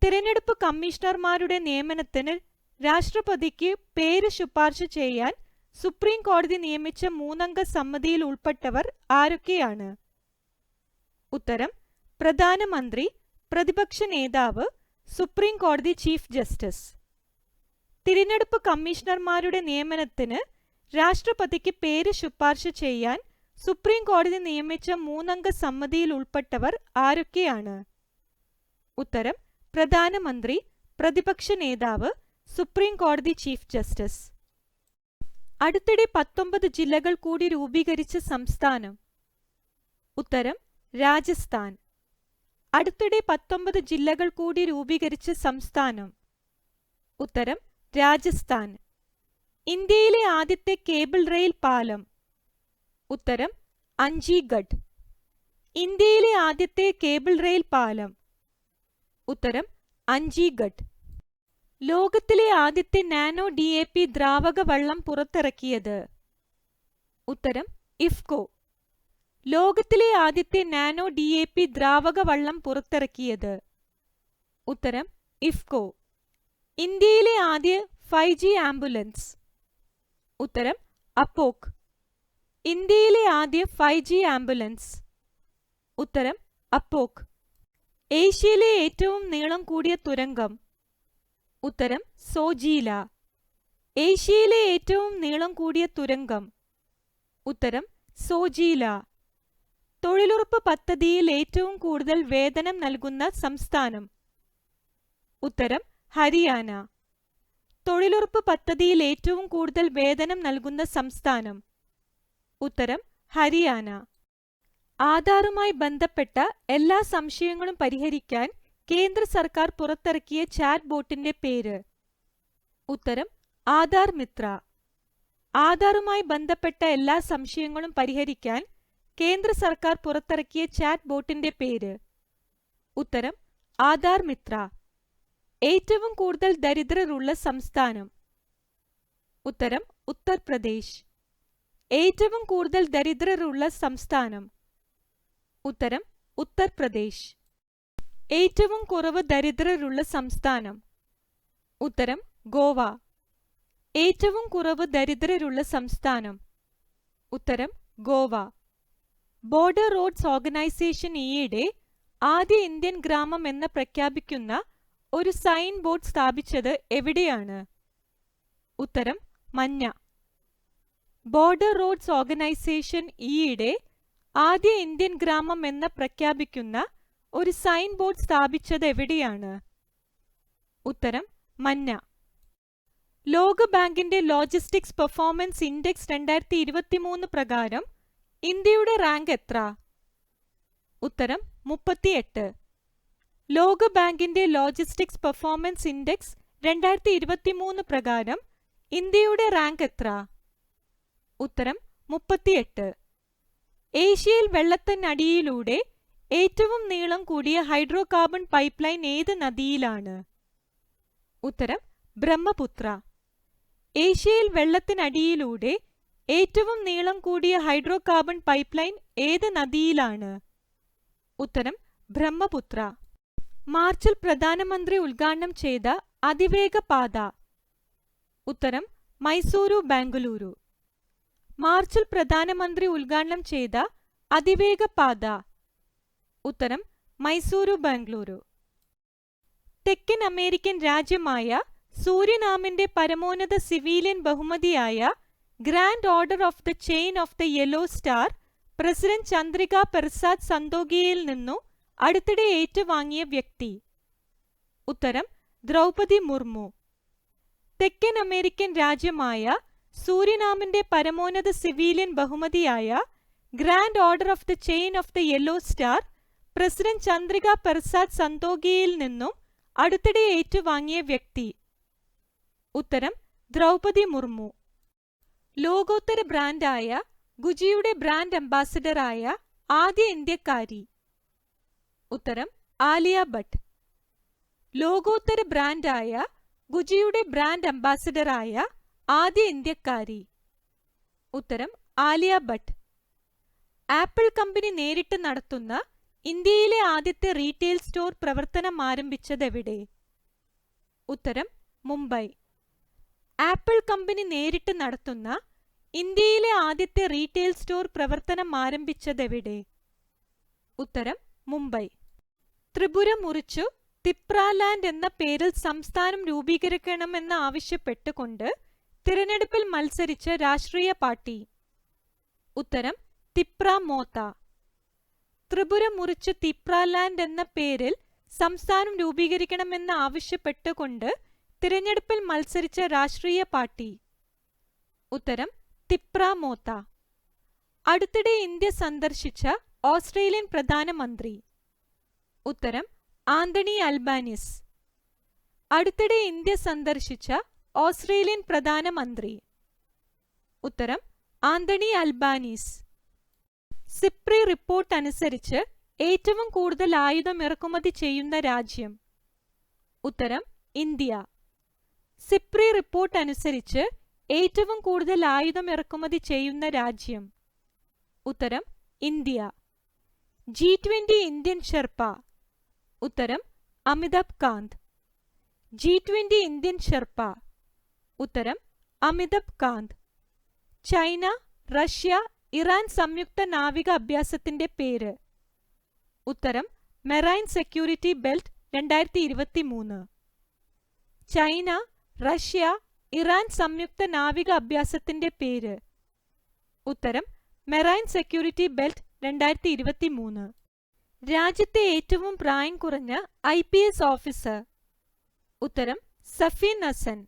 തിരഞ്ഞെടുപ്പ് കമ്മീഷണർമാരുടെ നിയമനത്തിന് രാഷ്ട്രപതിക്ക് പേര് ശുപാർശ ചെയ്യാൻ സുപ്രീം കോടതി നിയമിച്ച 3-അംഗ സമിതിയിൽ ഉൾപ്പെട്ടവർ ആരൊക്കെയാണ്? ഉത്തരം പ്രധാനമന്ത്രി, പ്രതിപക്ഷ നേതാവ്, സുപ്രീം കോടതി ചീഫ് ജസ്റ്റിസ്. തിരഞ്ഞെടുപ്പ് കമ്മീഷണർമാരുടെ നിയമനത്തിന് രാഷ്ട്രപതിക്ക് പേര് ശുപാർശ ചെയ്യാൻ സുപ്രീം കോടതി നിയമിച്ച 3-അംഗ സമിതിയിൽ ഉൾപ്പെട്ടവർ ആരൊക്കെയാണ്? ഉത്തരം പ്രധാനമന്ത്രി, പ്രതിപക്ഷ നേതാവ്, സുപ്രീം കോടതി ചീഫ് ജസ്റ്റിസ്. അടുത്തിടെ 19 ജില്ലകൾ കൂടി രൂപീകരിച്ച സംസ്ഥാനം? ഉത്തരം രാജസ്ഥാൻ. അടുത്തിടെ 19 ജില്ലകൾ കൂടി രൂപീകരിച്ച സംസ്ഥാനം? ഉത്തരം രാജസ്ഥാൻ. ഇന്ത്യയിലെ ആദ്യത്തെ കേബിൾ റെയിൽ പാലം? ഉത്തരം അഞ്ചിഗഡ്. ഇന്ത്യയിലെ ആദ്യത്തെ കേബിൾ റെയിൽ പാലം? ഉത്തരം അഞ്ചിഗഡ്. ലോകത്തിലെ ആദ്യത്തെ നാനോ DAP ദ്രാവക വള്ളം പുറത്തിറക്കിയത്? ഉത്തരം ഇഫ്കോ. ലോകത്തിലെ ആദ്യത്തെ നാനോ DAP ദ്രാവക വള്ളം പുറത്തിറക്കിയത്? ഉത്തരം ഇഫ്കോ. ഇന്ത്യയിലെ ആദ്യ 5G ആംബുലൻസ്? ഉത്തരം അപ്പോക്. ഇന്ത്യയിലെ ആദ്യ 5G ആംബുലൻസ്? ഉത്തരം അപ്പോക്. ഏഷ്യയിലെ ഏറ്റവും നീളം കൂടിയ തുരങ്കം? ഉത്തരം സോജീല. ഏഷ്യയിലെ ഏറ്റവും നീളം കൂടിയ തുരങ്കം? ഉത്തരം സോജീല. തൊഴിലുറപ്പ് പദ്ധതിയിൽ ഏറ്റവും കൂടുതൽ വേതനം നൽകുന്ന സംസ്ഥാനം? ഉത്തരം ഹരിയാന. തൊഴിലുറപ്പ് പദ്ധതിയിൽ ഏറ്റവും കൂടുതൽ വേതനം നൽകുന്ന സംസ്ഥാനം? ഉത്തരം ഹരിയാന. ആധാറുമായി ബന്ധപ്പെട്ട എല്ലാ സംശയങ്ങളും പരിഹരിക്കാൻ കേന്ദ്ര സർക്കാർ പുറത്തിറക്കിയ ചാറ്റ് ബോട്ടിന്റെ പേര്? ഉത്തരം ആധാർ മിത്ര. ആധാറുമായി ബന്ധപ്പെട്ട എല്ലാ സംശയങ്ങളും പരിഹരിക്കാൻ കേന്ദ്ര സർക്കാർ പുറത്തിറക്കിയ ചാറ്റ് ബോട്ടിന്റെ പേര്? ഉത്തരം ആധാർ മിത്ര. ഏറ്റവും കൂടുതൽ ദരിദ്രരുള്ള സംസ്ഥാനം? ഉത്തരം ഉത്തർപ്രദേശ്. ഏറ്റവും കൂടുതൽ ദരിദ്രരുള്ള സംസ്ഥാനം? ഉത്തരം ഉത്തർപ്രദേശ്. ഏറ്റവും കുറവ് ദരിദ്രരുള്ള സംസ്ഥാനം? ഉത്തരം ഗോവ. ഏറ്റവും കുറവ് ദരിദ്രരുള്ള സംസ്ഥാനം? ഉത്തരം ഗോവ. ബോർഡർ റോഡ്സ് ഓർഗനൈസേഷൻ ഈയിടെ ആദ്യ ഇന്ത്യൻ ഗ്രാമം എന്ന് പ്രഖ്യാപിക്കുന്ന ഒരു സൈൻ ബോർഡ് സ്ഥാപിച്ചത് എവിടെയാണ്? ഉത്തരം മഞ്ഞ. ബോർഡർ റോഡ്സ് ഓർഗനൈസേഷൻ ഈയിടെ ആദ്യ ഇന്ത്യൻ ഗ്രാമം എന്ന് പ്രഖ്യാപിക്കുന്ന ഒരു സൈൻ ബോർഡ് സ്ഥാപിച്ചത് എവിടെയാണ്? ഉത്തരം മഞ്ഞ. ലോകബാങ്കിന്റെ ലോജിസ്റ്റിക്സ് പെർഫോമൻസ് ഇൻഡെക്സ് 2023 പ്രകാരം ഇന്ത്യയുടെ റാങ്ക് എത്ര? ഉത്തരം 38. ലോകബാങ്കിന്റെ ലോജിസ്റ്റിക്സ് പെർഫോമൻസ് ഇൻഡെക്സ് 2023 പ്രകാരം ഇന്ത്യയുടെ റാങ്ക് എത്ര? ഉത്തരം 38. ഏഷ്യയിൽ വെള്ളത്തിനടിയിലൂടെ ഏറ്റവും നീളം കൂടിയ ഹൈഡ്രോ കാർബൺ പൈപ്പ് ലൈൻ ഏത് നദിയിലാണ്? ഉത്തരം ബ്രഹ്മപുത്ര. ഏഷ്യയിൽ വെള്ളത്തിനടിയിലൂടെ ഏറ്റവും നീളം കൂടിയ ഹൈഡ്രോ കാർബൺ പൈപ്പ് ലൈൻ ഏത് നദിയിലാണ്? ഉത്തരം ബ്രഹ്മപുത്ര. മാർച്ചിൽ പ്രധാനമന്ത്രി ഉദ്ഘാടനം ചെയ്ത അതിവേഗ പാത? ഉത്തരം മൈസൂരു ബാംഗ്ലൂരു. മാർച്ചിൽ പ്രധാനമന്ത്രി ഉദ്ഘാടനം ചെയ്ത അതിവേഗ പാത? ഉത്തരം മൈസൂരു ബാംഗ്ലൂരു. തെക്കൻ അമേരിക്കൻ രാജ്യമായ സൂരിനാമിന്റെ പരമോന്നത സിവിലിയൻ ബഹുമതിയായ grand order of the chain of the yellow star president Chandrikapersad സന്തോഖിയിൽ നിന്നു അടുത്തിടെ ഏറ്റുവാങ്ങിയ വ്യക്തി? ഉത്തരം ദ്രൗപദി മുർമു. തെക്കൻ അമേരിക്കൻ രാജ്യമായ സൂരിനാമിന്റെ പരമോന്നത സിവിലിയൻ ബഹുമതിയായ grand order of the chain of the yellow star president Chandrikapersad സന്തോഖിയിൽ നിന്നും അടുത്തിടെ ഏറ്റുവാങ്ങിയ വ്യക്തി? ഉത്തരം ദ്രൗപദി മുർമു. ലോകോത്തര ബ്രാൻഡായ ഗുജിയുടെ ബ്രാൻഡ് അംബാസിഡറായ ആദ്യ ഇന്ത്യക്കാരി? ഉത്തരം ആലിയ ഭട്ട്. ലോകോത്തര ബ്രാൻഡായ ഗുജിയുടെ ബ്രാൻഡ് അംബാസിഡറായ ആദ്യ ഇന്ത്യക്കാരി? ഉത്തരം ആലിയ ഭട്ട്. ആപ്പിൾ കമ്പനി നേരിട്ട് നടത്തുന്ന ഇന്ത്യയിലെ ആദ്യത്തെ റീറ്റെയിൽ സ്റ്റോർ പ്രവർത്തനം ആരംഭിച്ചതെവിടെ? ഉത്തരം മുംബൈ. ആപ്പിൾ കമ്പനി നേരിട്ട് നടത്തുന്ന ഇന്ത്യയിലെ ആദ്യത്തെ റീറ്റെയിൽ സ്റ്റോർ പ്രവർത്തനം ആരംഭിച്ചതെവിടെ? ഉത്തരം മുംബൈ. ത്രിപുര മുറിച്ചു തിപ്രാലാൻഡ് എന്ന പേരിൽ സംസ്ഥാനം രൂപീകരിക്കണമെന്ന് ആവശ്യപ്പെട്ടുകൊണ്ട് തിരഞ്ഞെടുപ്പിൽ മത്സരിച്ച രാഷ്ട്രീയ പാർട്ടി? ഉത്തരം തിപ്ര മോത്ത. ത്രിപുര മുറിച്ചു തിപ്രാലാൻഡ് എന്ന പേരിൽ സംസ്ഥാനം രൂപീകരിക്കണമെന്ന് ആവശ്യപ്പെട്ടുകൊണ്ട് തിരഞ്ഞെടുപ്പിൽ മത്സരിച്ച രാഷ്ട്രീയ പാർട്ടി? ഉത്തരം തിപ്ര മോത്ത. അടുത്തിടെ ഇന്ത്യ സന്ദർശിച്ച ഓസ്ട്രേലിയൻ പ്രധാനമന്ത്രി? ഉത്തരം ആന്റണി അൽബാനിസ്. അടുത്തിടെ ഇന്ത്യ സന്ദർശിച്ച ഓസ്ട്രേലിയൻ പ്രധാനമന്ത്രി? ഉത്തരം ആന്റണി അൽബാനിസ്. സിപ്രി റിപ്പോർട്ട് അനുസരിച്ച് ഏറ്റവും കൂടുതൽ ആയുധം ഇറക്കുമതി ചെയ്യുന്ന രാജ്യം? ഉത്തരം ഇന്ത്യ. സിപ്രി റിപ്പോർട്ട് അനുസരിച്ച് ഏറ്റവും കൂടുതൽ ആയുധം ഇറക്കുമതി ചെയ്യുന്ന രാജ്യം? ഉത്തരം ഇന്ത്യ. G20 Indian sherpa? ഉത്തരം Amitabh Kant. G20 Indian sherpa? ഉത്തരം Amitabh Kant. China, Russia, Iran സംയുക്ത നാവിക അഭ്യാസത്തിന്റെ പേര്? ഉത്തരം marine security belt 2023. China, Russia, Iran സംയുക്ത നാവിക അഭ്യാസത്തിന്റെ പേര്. ഉത്തരം മെറൈൻ സെക്യൂരിറ്റി ബെൽറ്റ് 2023. രാജ്യത്തെ ഏറ്റവും പ്രായം കുറഞ്ഞ IPS ഓഫീസർ. ഉത്തരം സഫീൻ ഹസൻ.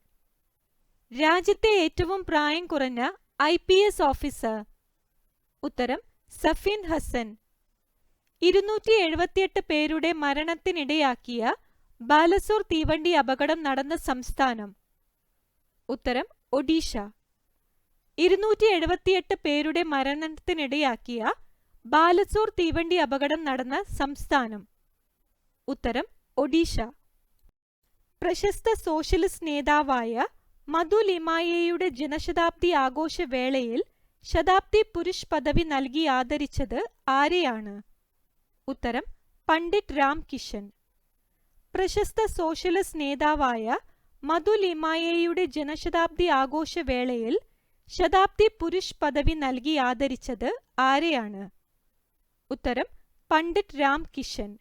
രാജ്യത്തെ ഏറ്റവും പ്രായം കുറഞ്ഞ IPS ഓഫീസർ. ഉത്തരം സഫീൻ ഹസൻ. 278 പേരുടെ മരണത്തിനിടയാക്കിയ ബാലസോർ തീവണ്ടി അപകടം നടന്ന സംസ്ഥാനം. ഉത്തരം ഒഡീഷ. 278 പേരുടെ മരണത്തിനിടയാക്കിയ ബാലസോർ തീവണ്ടി അപകടം നടന്ന സംസ്ഥാനം. ഉത്തരം ഒഡീഷ. പ്രശസ്ത സോഷ്യലിസ്റ്റ് നേതാവായ മധു ലിമായയുടെ ജനശതാബ്ദി ആഘോഷവേളയിൽ ശതാബ്ദി പുരുഷ് പദവി നൽകി ആദരിച്ചത് ആരെയാണ്? ഉത്തരം പണ്ഡിറ്റ് രാം കിഷൻ. പ്രശസ്ത സോഷ്യലിസ്റ്റ് നേതാവായ മധു ലിമായയുടെ ജനശതാബ്ദി ആഘോഷവേളയിൽ ശതാബ്ദി പുരുഷ് പദവി നൽകി ആദരിച്ചത് ആരെയാണ്? ഉത്തരം Pandit Ram Kishan.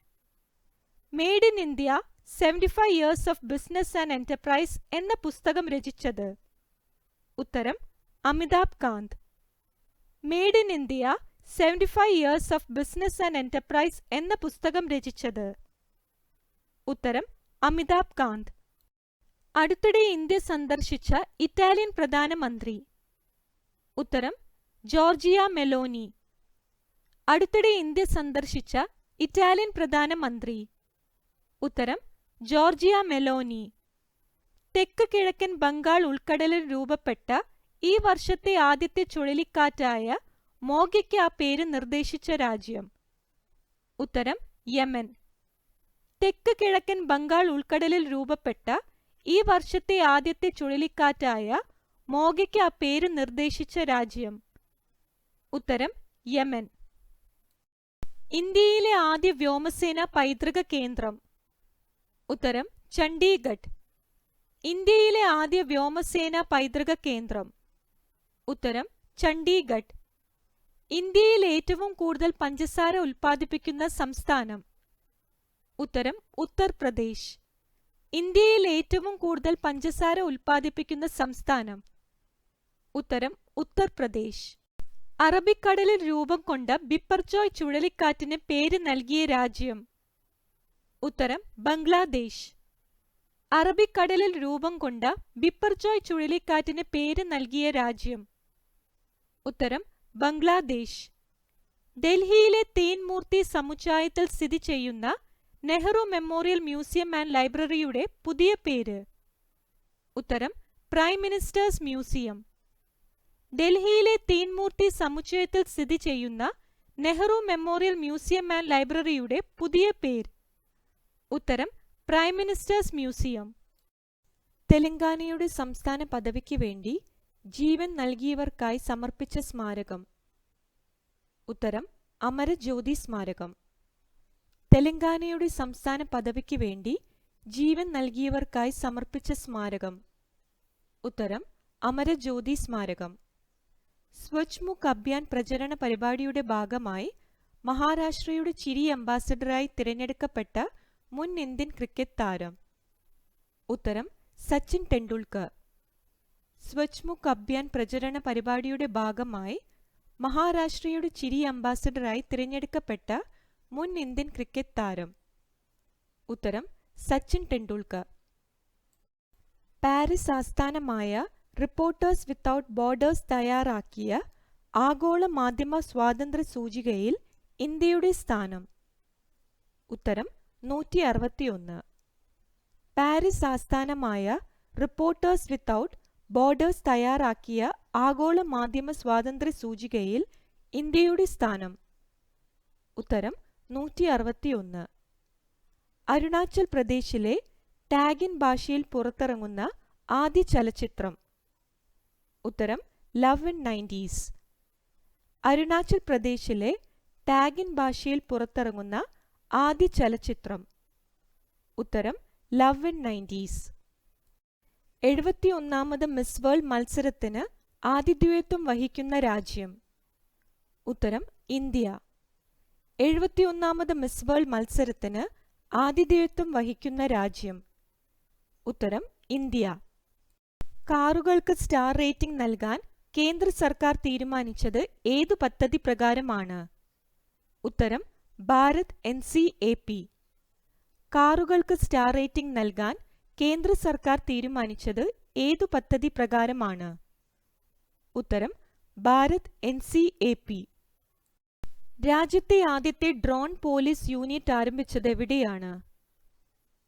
Made in India 75 Years of Business and Enterprise എന്ന പുസ്തകം രചിച്ചത്? ഉത്തരം Amitabh Kant. Made in India 75 Years of Business and Enterprise എന്ന പുസ്തകം രചിച്ചത്? ഉത്തരം അമിതാഭ് കാന്ത്. അടുത്തിടെ ഇന്ത്യ സന്ദർശിച്ച ഇറ്റാലിയൻ പ്രധാനമന്ത്രി? ഉത്തരം ജോർജിയ മെലോനി. അടുത്തിടെ ഇന്ത്യ സന്ദർശിച്ച ഇറ്റാലിയൻ പ്രധാനമന്ത്രി? ഉത്തരം ജോർജിയ മെലോനി. തെക്ക് കിഴക്കൻ ബംഗാൾ ഉൾക്കടലിൽ രൂപപ്പെട്ട ഈ വർഷത്തെ ആദ്യത്തെ ചുഴലിക്കാറ്റായ മോഗയ്ക്ക് ആ പേര് നിർദ്ദേശിച്ച രാജ്യം? ഉത്തരം യമൻ. തെക്ക് കിഴക്കൻ ബംഗാൾ ഉൾക്കടലിൽ രൂപപ്പെട്ട ഈ വർഷത്തെ ആദ്യത്തെ ചുഴലിക്കാറ്റായ മോഗയ്ക്ക് ആ പേര് നിർദ്ദേശിച്ച രാജ്യം? ഉത്തരം യമൻ. ഇന്ത്യയിലെ ആദ്യ വ്യോമസേന പൈതൃക കേന്ദ്രം? ഉത്തരം ചണ്ഡീഗഡ്. ഇന്ത്യയിലെ ആദ്യ വ്യോമസേന പൈതൃക കേന്ദ്രം? ഉത്തരം ചണ്ഡീഗഡ്. ഇന്ത്യയിൽ ഏറ്റവും കൂടുതൽ പഞ്ചസാര ഉൽപ്പാദിപ്പിക്കുന്ന സംസ്ഥാനം? ഉത്തരം ഉത്തർപ്രദേശ്. ഇന്ത്യയിൽ ഏറ്റവും കൂടുതൽ പഞ്ചസാര ഉൽപ്പാദിപ്പിക്കുന്ന സംസ്ഥാനം? ഉത്തരം ഉത്തർപ്രദേശ്. അറബിക്കടലിൽ രൂപം കൊണ്ട ബിപ്പർജോയ് ചുഴലിക്കാറ്റിന് പേര് നൽകിയ രാജ്യം? ഉത്തരം ബംഗ്ലാദേശ്. അറബിക്കടലിൽ രൂപം കൊണ്ട ബിപ്പർജോയ് ചുഴലിക്കാറ്റിന് പേര് നൽകിയ രാജ്യം? ഉത്തരം ബംഗ്ലാദേശ്. ഡൽഹിയിലെ തീൻമൂർത്തി സമുച്ചയത്തിൽ സ്ഥിതി ചെയ്യുന്ന നെഹ്റു മെമ്മോറിയൽ മ്യൂസിയം ആൻഡ് ലൈബ്രറിയുടെ പുതിയ പേര്? ഉത്തരം പ്രൈം മിനിസ്റ്റേഴ്സ് മ്യൂസിയം. ഡൽഹിയിലെ തീൻമൂർത്തി സമുച്ചയത്തിൽ സ്ഥിതി ചെയ്യുന്ന നെഹ്റു മെമ്മോറിയൽ മ്യൂസിയം ആൻഡ് ലൈബ്രറിയുടെ പുതിയ പേര്? ഉത്തരം പ്രൈം മിനിസ്റ്റേഴ്സ് മ്യൂസിയം. തെലങ്കാനയുടെ സംസ്ഥാന പദവിക്ക് വേണ്ടി ജീവൻ നൽകിയവർക്കായി സമർപ്പിച്ച സ്മാരകം? ഉത്തരം അമരജ്യോതി സ്മാരകം. തെലങ്കാനയുടെ സംസ്ഥാന പദവിക്ക് വേണ്ടി ജീവൻ നൽകിയവർക്കായി സമർപ്പിച്ച സ്മാരകം? ഉത്തരം അമരജ്യോതി സ്മാരകം. സ്വച്ഛ് മുഖ് അഭിയാൻ പ്രചരണ പരിപാടിയുടെ ഭാഗമായി മഹാരാഷ്ട്രയുടെ ചിരി അംബാസഡറായി തിരഞ്ഞെടുക്കപ്പെട്ട മുൻ ഇന്ത്യൻ ക്രിക്കറ്റ് താരം? ഉത്തരം സച്ചിൻ ടെണ്ടുൽക്കർ. സ്വച്ഛ് മുഖ് അഭിയാൻ പ്രചരണ പരിപാടിയുടെ ഭാഗമായി മഹാരാഷ്ട്രയുടെ ചിരി അംബാസഡറായി തിരഞ്ഞെടുക്കപ്പെട്ട മുൻ ഇന്ത്യൻ ക്രിക്കറ്റ് താരം? ഉത്തരം സച്ചിൻ ടെണ്ടുൽക്കർ. പാരീസ് ആസ്ഥാനമായ റിപ്പോർട്ടേഴ്സ് വിത്തൌട്ട് ബോർഡേഴ്സ് തയ്യാറാക്കിയ ആഗോള മാധ്യമ സ്വാതന്ത്ര്യ സൂചികയിൽ ഇന്ത്യയുടെ സ്ഥാനം? ഉത്തരം 161. പാരീസ് ആസ്ഥാനമായ റിപ്പോർട്ടേഴ്സ് വിത്തൌട്ട് ബോർഡേഴ്സ് തയ്യാറാക്കിയ ആഗോള മാധ്യമ സ്വാതന്ത്ര്യ സൂചികയിൽ ഇന്ത്യയുടെ സ്ഥാനം? ഉത്തരം 161. അരുണാചൽ പ്രദേശിലെ ടാഗിൻ ഭാഷയിൽ പുറത്തിറങ്ങുന്ന ആദ്യ ചലച്ചിത്രം? ഉത്തരം ലവ് ഇൻ 90s. അരുണാചൽ പ്രദേശിലെ ടാഗിൻ ഭാഷയിൽ പുറത്തിറങ്ങുന്ന ആദ്യ ചലച്ചിത്രം? ഉത്തരം ലവ് ഇൻ 90s. 71ാമത് മിസ് വേൾഡ് മത്സരത്തിന് ആതിഥേയത്വം വഹിക്കുന്ന രാജ്യം? ഉത്തരം ഇന്ത്യ. 71ാമത് മിസ് വേൾഡ് മത്സരത്തിന് ആതിഥേയത്വം വഹിക്കുന്ന രാജ്യം? ഉത്തരം ഇന്ത്യ. കാറുകൾക്ക് സ്റ്റാർ റേറ്റിംഗ് നൽകാൻ കേന്ദ്ര സർക്കാർ തീരുമാനിച്ചത് ഏതു പദ്ധതി പ്രകാരമാണ്? ഉത്തരം ഭാരത് NCAP. കാറുകൾക്ക് സ്റ്റാർ റേറ്റിംഗ് നൽകാൻ കേന്ദ്ര സർക്കാർ തീരുമാനിച്ചത് ഏതു പദ്ധതി പ്രകാരമാണ്? ഉത്തരം ഭാരത് NCAP. രാജ്യത്തെ ആദ്യത്തെ ഡ്രോൺ പോലീസ് യൂണിറ്റ് ആരംഭിച്ചത് എവിടെയാണ്?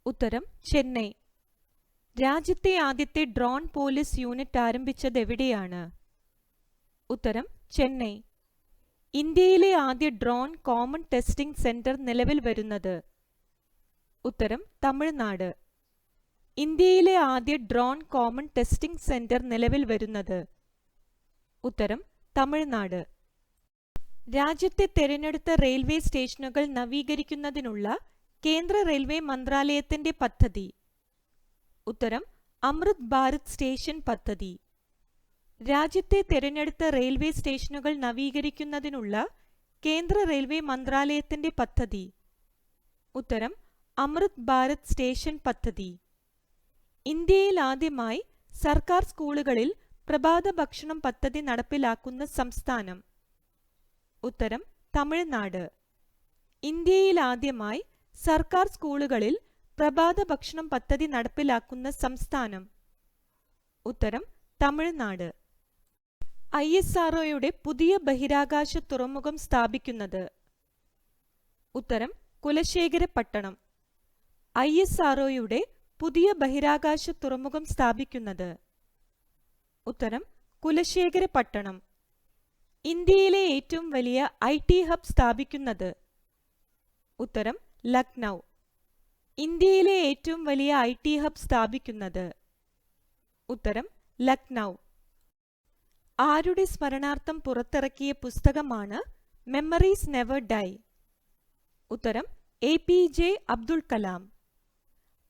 ഉത്തരം ചെന്നൈ. രാജ്യത്തെ ആദ്യത്തെ ഡ്രോൺ പോലീസ് യൂണിറ്റ് ആരംഭിച്ചത് എവിടെയാണ്? ഉത്തരം ചെന്നൈ. ഇന്ത്യയിലെ ആദ്യ ഡ്രോൺ കോമൺ ടെസ്റ്റിംഗ് സെന്റർ നിലവിൽ വരുന്നത്? ഉത്തരം തമിഴ്നാട്. ഇന്ത്യയിലെ ആദ്യ ഡ്രോൺ കോമൺ ടെസ്റ്റിംഗ് സെന്റർ നിലവിൽ വരുന്നത്? ഉത്തരം തമിഴ്നാട്. രാജ്യത്തെ തിരഞ്ഞെടുത്ത റെയിൽവേ സ്റ്റേഷനുകൾ നവീകരിക്കുന്നതിനുള്ള കേന്ദ്ര റെയിൽവേ മന്ത്രാലയത്തിന്റെ പദ്ധതി? ഉത്തരം അമൃത് ഭാരത് സ്റ്റേഷൻ പദ്ധതി. രാജ്യത്തെ തിരഞ്ഞെടുത്ത റെയിൽവേ സ്റ്റേഷനുകൾ നവീകരിക്കുന്നതിനുള്ള കേന്ദ്ര റെയിൽവേ മന്ത്രാലയത്തിന്റെ പദ്ധതി? ഉത്തരം അമൃത് ഭാരത് സ്റ്റേഷൻ പദ്ധതി. ഇന്ത്യയിൽ ആദ്യമായി സർക്കാർ സ്കൂളുകളിൽ പ്രഭാത ഭക്ഷണം പദ്ധതി നടപ്പിലാക്കുന്ന സംസ്ഥാനം? ഉത്തരം തമിഴ്നാട്. ഇന്ത്യയിൽ ആദ്യമായി സർക്കാർ സ്കൂളുകളിൽ പ്രഭാത ഭക്ഷണം പദ്ധതി നടപ്പിലാക്കുന്ന സംസ്ഥാനം? ഉത്തരം തമിഴ്നാട്. ISROയുടെ പുതിയ ബഹിരാകാശ തുറമുഖം സ്ഥാപിക്കുന്നത്? ഉത്തരം കുലശേഖരപട്ടണം. ISROയുടെ പുതിയ ബഹിരാകാശ തുറമുഖം സ്ഥാപിക്കുന്നത്? ഉത്തരം കുലശേഖരപട്ടണം. ഇന്ത്യയിലെ ഏറ്റവും വലിയ IT ഹബ് സ്ഥാപിക്കുന്നത്? ഉത്തരം ലക്നൗ. ഇന്ത്യയിലെ ഏറ്റവും വലിയ IT ഹബ് സ്ഥാപിക്കുന്നത്? ഉത്തരം ലക്നൗ. ആരുടെ സ്മരണാർത്ഥം പുറത്തിറക്കിയ പുസ്തകമാണ് മെമ്മറീസ് നെവർ ഡൈ? ഉത്തരം APJ അബ്ദുൾ കലാം.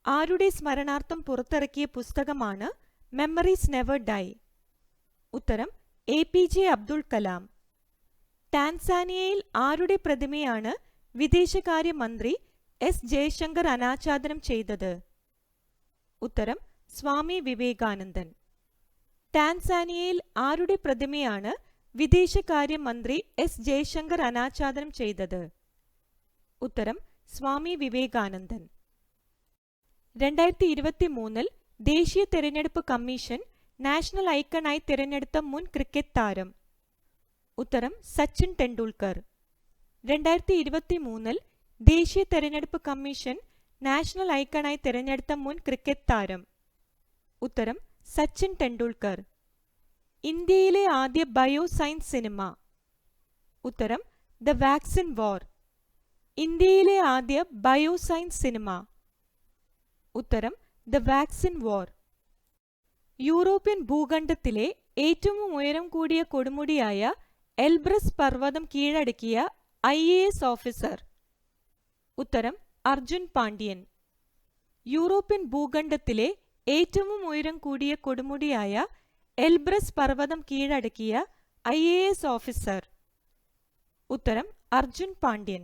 ആരുടെ സ്മരണാർത്ഥം പുറത്തിറക്കിയ പുസ്തകമാണ് മെമ്മറീസ് നെവർ ഡൈ? ഉത്തരം APJ അബ്ദുൾ കലാം. ടാൻസാനിയയിൽ ആരുടെ പ്രതിമയാണ് വിദേശകാര്യമന്ത്രി S ജയശങ്കർ അനാച്ഛാദനം ചെയ്തത്? ഉത്തരം സ്വാമി വിവേകാനന്ദൻ. ടാൻസാനിയയിൽ ആരുടെ പ്രതിമയാണ് വിദേശകാര്യമന്ത്രി S ജയശങ്കർ അനാച്ഛാദനം ചെയ്തത്? ഉത്തരം സ്വാമി വിവേകാനന്ദൻ. 2023 ദേശീയ തെരഞ്ഞെടുപ്പ് കമ്മീഷൻ നാഷണൽ ഐക്കണായി തിരഞ്ഞെടുത്ത മുൻ ക്രിക്കറ്റ് താരം? ഉത്തരം സച്ചിൻ ടെണ്ടുൽക്കർ. 2023 ദേശീയ തെരഞ്ഞെടുപ്പ് കമ്മീഷൻ നാഷണൽ ഐക്കണായി തിരഞ്ഞെടുത്ത മുൻ ക്രിക്കറ്റ് താരം? ഉത്തരം സച്ചിൻ ടെണ്ടുൽക്കർ. ഇന്ത്യയിലെ ആദ്യ ബയോ സയൻസ് സിനിമ? ഉത്തരം ദ വാക്സിൻ വാർ. ഇന്ത്യയിലെ ആദ്യ ബയോ സയൻസ് സിനിമ? ഉത്തരം ദ വാക്സിൻ വാർ. യൂറോപ്യൻ ഭൂഖണ്ഡത്തിലെ ഏറ്റവും ഉയരം കൂടിയ കൊടുമുടിയായ എൽബ്രസ് പർവ്വതം കീഴടക്കിയ IAS ഓഫീസർ? ഉത്തരം അർജുൻ പാണ്ഡ്യൻ. യൂറോപ്യൻ ഭൂഖണ്ഡത്തിലെ ഏറ്റവും ഉയരം കൂടിയ കൊടുമുടിയായ എൽബ്രസ് പർവ്വതം കീഴടക്കിയ IAS ഓഫീസർ? ഉത്തരം അർജുൻ പാണ്ഡ്യൻ.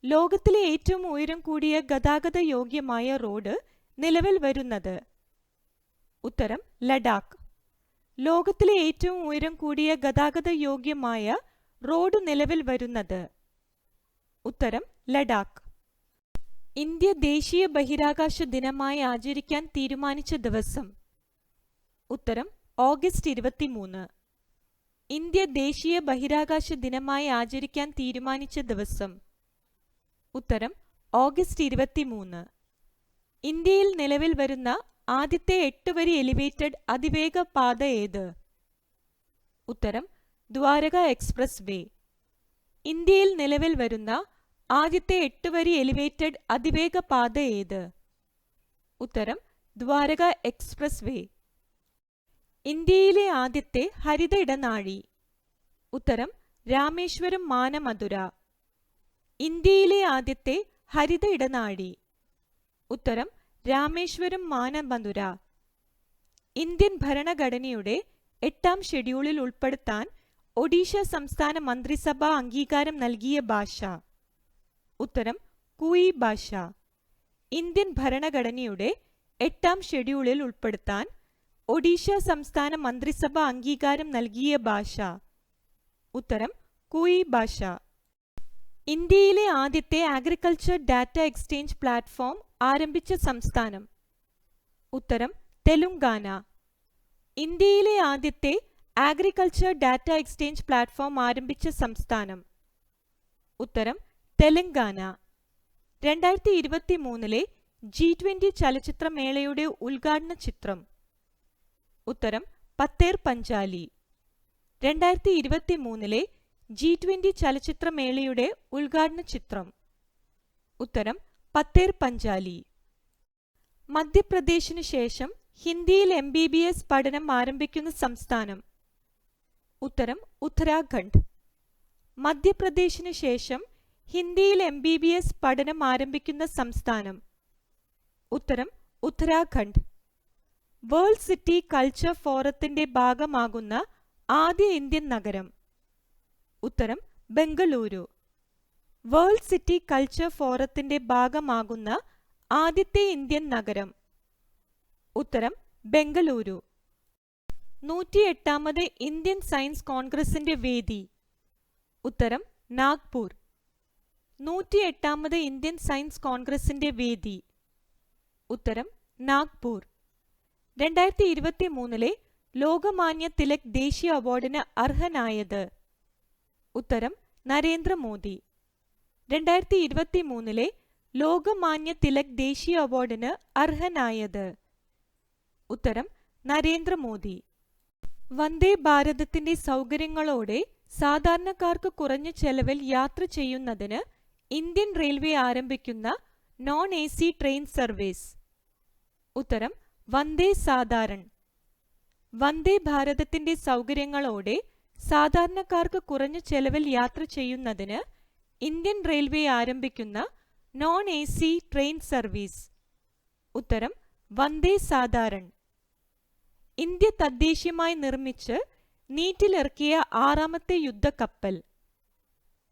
ലോകത്തിലെ ഏറ്റവും ഉയരം കൂടിയ ഗതാഗത യോഗ്യമായ റോഡ് നിലവിൽ വരുന്നത്? ഉത്തരം ലഡാക്ക്. ലോകത്തിലെ ഏറ്റവും ഉയരം കൂടിയ ഗതാഗത യോഗ്യമായ റോഡ് നിലവിൽ വരുന്നത്? ഉത്തരം ലഡാക്ക്. ഇന്ത്യ ദേശീയ ബഹിരാകാശ ദിനമായി ആചരിക്കാൻ തീരുമാനിച്ച ദിവസം? ഉത്തരം ഓഗസ്റ്റ് 23. ഇന്ത്യ ദേശീയ ബഹിരാകാശ ദിനമായി ആചരിക്കാൻ തീരുമാനിച്ച ദിവസം? ഉത്തരം ഓഗസ്റ്റ് 23. ഇന്ത്യയിൽ നിലവിൽ വരുന്ന ആദ്യത്തെ 8 വരി എലിവേറ്റഡ് അതിവേഗ പാത ഏത്? ഉത്തരം ദ്വാരക എക്സ്പ്രസ് വേ. ഇന്ത്യയിൽ നിലവിൽ വരുന്ന ആദ്യത്തെ 8 വരി എലിവേറ്റഡ് അതിവേഗ പാത ഏത്? ഉത്തരം ദ്വാരക എക്സ്പ്രസ് വേ. ഇന്ത്യയിലെ ആദ്യത്തെ ഹരിത ഇടനാഴി? ഉത്തരം രാമേശ്വരം മാനമധുര. ഇന്ത്യയിലെ ആദ്യത്തെ ഹരിത ഇടനാഴി? ഉത്തരം രാമേശ്വരം മാനമധുര. ഇന്ത്യൻ ഭരണഘടനയുടെ 8ാം ഷെഡ്യൂളിൽ ഉൾപ്പെടുത്താൻ ഒഡീഷ സംസ്ഥാന മന്ത്രിസഭ അംഗീകാരം നൽകിയ ഭാഷ? ഉത്തരം കുയി ഭാഷ. ഇന്ത്യൻ ഭരണഘടനയുടെ 8ാം ഷെഡ്യൂളിൽ ഉൾപ്പെടുത്താൻ ഒഡീഷ സംസ്ഥാന മന്ത്രിസഭ അംഗീകാരം നൽകിയ ഭാഷ? ഉത്തരം കുയി ഭാഷ. ഇന്ത്യയിലെ ആദ്യത്തെ അഗ്രികൾച്ചർ ഡാറ്റ എക്സ്ചേഞ്ച് പ്ലാറ്റ്ഫോം ആരംഭിച്ച സംസ്ഥാനം? ഉത്തരം തെലുങ്കാന. ഇന്ത്യയിലെ ആദ്യത്തെ അഗ്രികൾച്ചർ ഡാറ്റ എക്സ്ചേഞ്ച് പ്ലാറ്റ്ഫോം ആരംഭിച്ച സംസ്ഥാനം? ഉത്തരം തെലങ്കാന. 2023 G20 ചലച്ചിത്രമേളയുടെ ഉദ്ഘാടന ചിത്രം? ഉത്തരം പത്തേർ പഞ്ചാലി. 2023 G20 ചലച്ചിത്രമേളയുടെ ഉദ്ഘാടന ചിത്രം? ഉത്തരം പത്തേർ പഞ്ചാലി. മധ്യപ്രദേശിനു ശേഷം ഹിന്ദിയിൽ MBBS പഠനം ആരംഭിക്കുന്ന സംസ്ഥാനം? ഉത്തരം ഉത്തരാഖണ്ഡ്. മധ്യപ്രദേശിനു ശേഷം ഹിന്ദിയിൽ MBBS പഠനം ആരംഭിക്കുന്ന സംസ്ഥാനം? ഉത്തരം ഉത്തരാഖണ്ഡ്. വേൾഡ് സിറ്റി കൾച്ചർ ഫോറത്തിന്റെ ഭാഗമാകുന്ന ആദ്യ ഇന്ത്യൻ നഗരം? ഉത്തരം ബംഗളൂരു. വേൾഡ് സിറ്റി കൾച്ചർ ഫോറത്തിന്റെ ഭാഗമാകുന്ന ആദ്യത്തെ ഇന്ത്യൻ നഗരം? ഉത്തരം ബംഗളൂരു. 108ാമത് ഇന്ത്യൻ സയൻസ് കോൺഗ്രസിന്റെ വേദി? ഉത്തരം നാഗ്പൂർ. 108ാമത് ഇന്ത്യൻ സയൻസ് കോൺഗ്രസിന്റെ വേദി? ഉത്തരം നാഗ്പൂർ. 2023 ലോകമാന്യ തിലക് ദേശീയ അവാർഡിന് അർഹനായത്? ഉത്തരം നരേന്ദ്രമോദി. 2023 ലോകമാന്യ തിലക് ദേശീയ അവാർഡിന് അർഹനായത്? ഉത്തരം നരേന്ദ്രമോദി. വന്ദേ ഭാരതത്തിന്റെ സൗകര്യങ്ങളോടെ സാധാരണക്കാർക്ക് കുറഞ്ഞ ചെലവിൽ യാത്ര ചെയ്യുന്നതിന് ഇന്ത്യൻ റെയിൽവേ ആരംഭിക്കുന്ന നോൺ AC ട്രെയിൻ സർവീസ്? ഉത്തരം വന്ദേ സാധാരൺ. വന്ദേ ഭാരതത്തിന്റെ സൗകര്യങ്ങളോടെ സാധാരണക്കാർക്ക് കുറഞ്ഞ ചെലവിൽ യാത്ര ചെയ്യുന്നതിന് ഇന്ത്യൻ റെയിൽവേ ആരംഭിക്കുന്ന നോൺ AC ട്രെയിൻ സർവീസ്? ഉത്തരം വന്ദേ സാധാരൺ. ഇന്ത്യ തദ്ദേശീയമായി നിർമ്മിച്ച് നീറ്റിലിറക്കിയ 6ാമത്തെ യുദ്ധക്കപ്പൽ?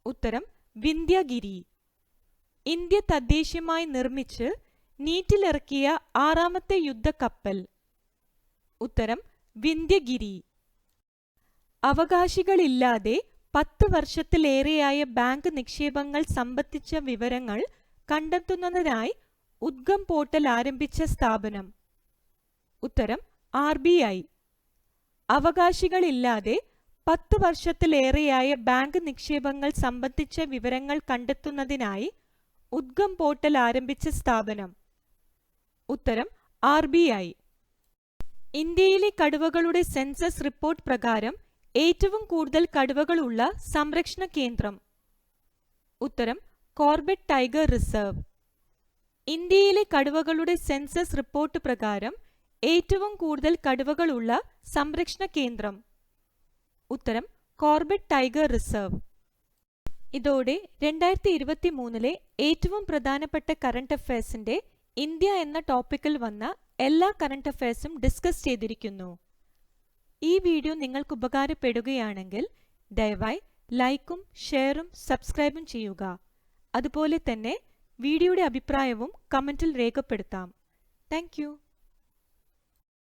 ഉത്തരം വിന്ധ്യഗിരി. ഇന്ത്യ തദ്ദേശീയമായി നിർമ്മിച്ച് നീറ്റിലിറക്കിയ 6ാമത്തെ യുദ്ധക്കപ്പൽ? ഉത്തരം വിന്ധ്യഗിരി. അവകാശികളില്ലാതെ 10 വർഷത്തിലേറെയായ ബാങ്ക് നിക്ഷേപങ്ങൾ സംബന്ധിച്ച വിവരങ്ങൾ കണ്ടെത്തുന്നതിനായി ഉദ്ഗം പോർട്ടൽ ആരംഭിച്ച സ്ഥാപനം? ഉത്തരം RBI. അവകാശികളില്ലാതെ 10 വർഷത്തിലേറെയായ ബാങ്ക് നിക്ഷേപങ്ങൾ സംബന്ധിച്ച വിവരങ്ങൾ കണ്ടെത്തുന്നതിനായി ഉദ്ഗം പോർട്ടൽ ആരംഭിച്ച സ്ഥാപനം? ഉത്തരം RBI. ഇന്ത്യയിലെ കടുവകളുടെ സെൻസസ് റിപ്പോർട്ട് പ്രകാരം ഏറ്റവും കൂടുതൽ കടുവകളുള്ള സംരക്ഷണ കേന്ദ്രം? ഉത്തരം കോർബറ്റ് ടൈഗർ റിസർവ്. ഇന്ത്യയിലെ കടുവകളുടെ സെൻസസ് റിപ്പോർട്ട് പ്രകാരം ഏറ്റവും കൂടുതൽ കടുവകളുള്ള സംരക്ഷണ കേന്ദ്രം? ഉത്തരം കോർബറ്റ് ടൈഗർ റിസർവ്. ഇതോടെ 2023 ഏറ്റവും പ്രധാനപ്പെട്ട കറന്റ് അഫയേഴ്സിന്റെ ഇന്ത്യ എന്ന ടോപ്പിക്കിൽ വന്ന എല്ലാ കറന്റ് അഫയേഴ്സും ഡിസ്കസ് ചെയ്തിരിക്കുന്നു. ഈ വീഡിയോ നിങ്ങൾക്ക് ഉപകാരപ്പെടുകയാണെങ്കിൽ ദയവായി ലൈക്കും ഷെയറും സബ്സ്ക്രൈബും ചെയ്യുക. അതുപോലെ തന്നെ വീഡിയോയുടെ അഭിപ്രായവും കമന്റിൽ രേഖപ്പെടുത്താം. Thank you.